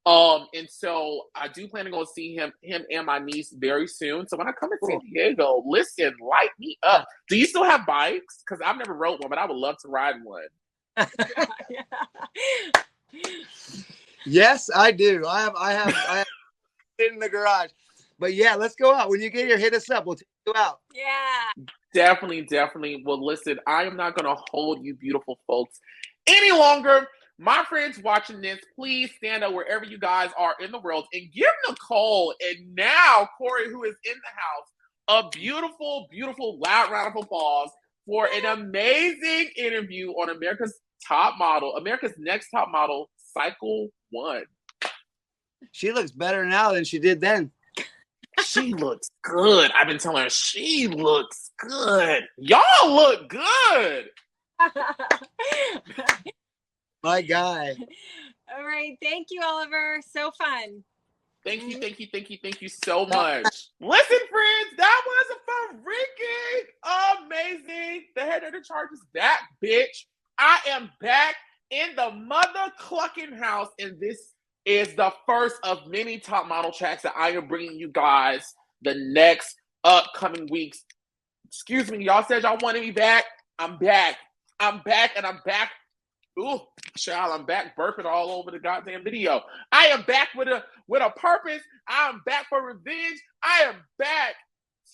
And so I do plan to go see him and my niece very soon. So when I come to San Diego, listen, light me up. Do you still have bikes? Because I've never rode one, but I would love to ride one. Yes, I do. I have it in the garage. But yeah, let's go out. When you get here, hit us up. We'll take you out. Yeah. Definitely. Well, listen, I am not going to hold you beautiful folks any longer. My friends watching this, please stand up wherever you guys are in the world and give Nicole and now Cory, who is in the house, a beautiful, beautiful loud round of applause for an amazing interview on America's Next Top Model, Cycle 1. She looks better now than she did then. She looks good. I've been telling her she looks good. Y'all look good. My guy. All right. Thank you, Oliver. So fun. Thank you so much. Listen, friends, that was a freaking amazing. The head of the charge is back, bitch. I am back in the mother clucking house, and this is the first of many top model tracks that I am bringing you guys the next upcoming weeks. Excuse me, y'all said y'all wanted me back. I'm back. Ooh, child, I'm back burping all over the goddamn video. I am back with a purpose. I am back for revenge. I am back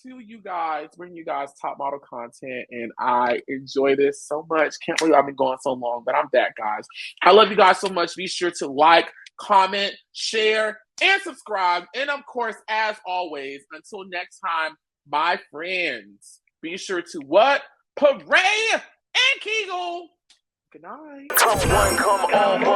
to you guys, bringing you guys top model content, and I enjoy this so much. Can't believe I've been going so long, but I'm back, guys. I love you guys so much. Be sure to like, comment, share, and subscribe. And of course, as always, until next time, my friends, be sure to what? Parade and Kegel. Good night. Come on, come on, CWIST,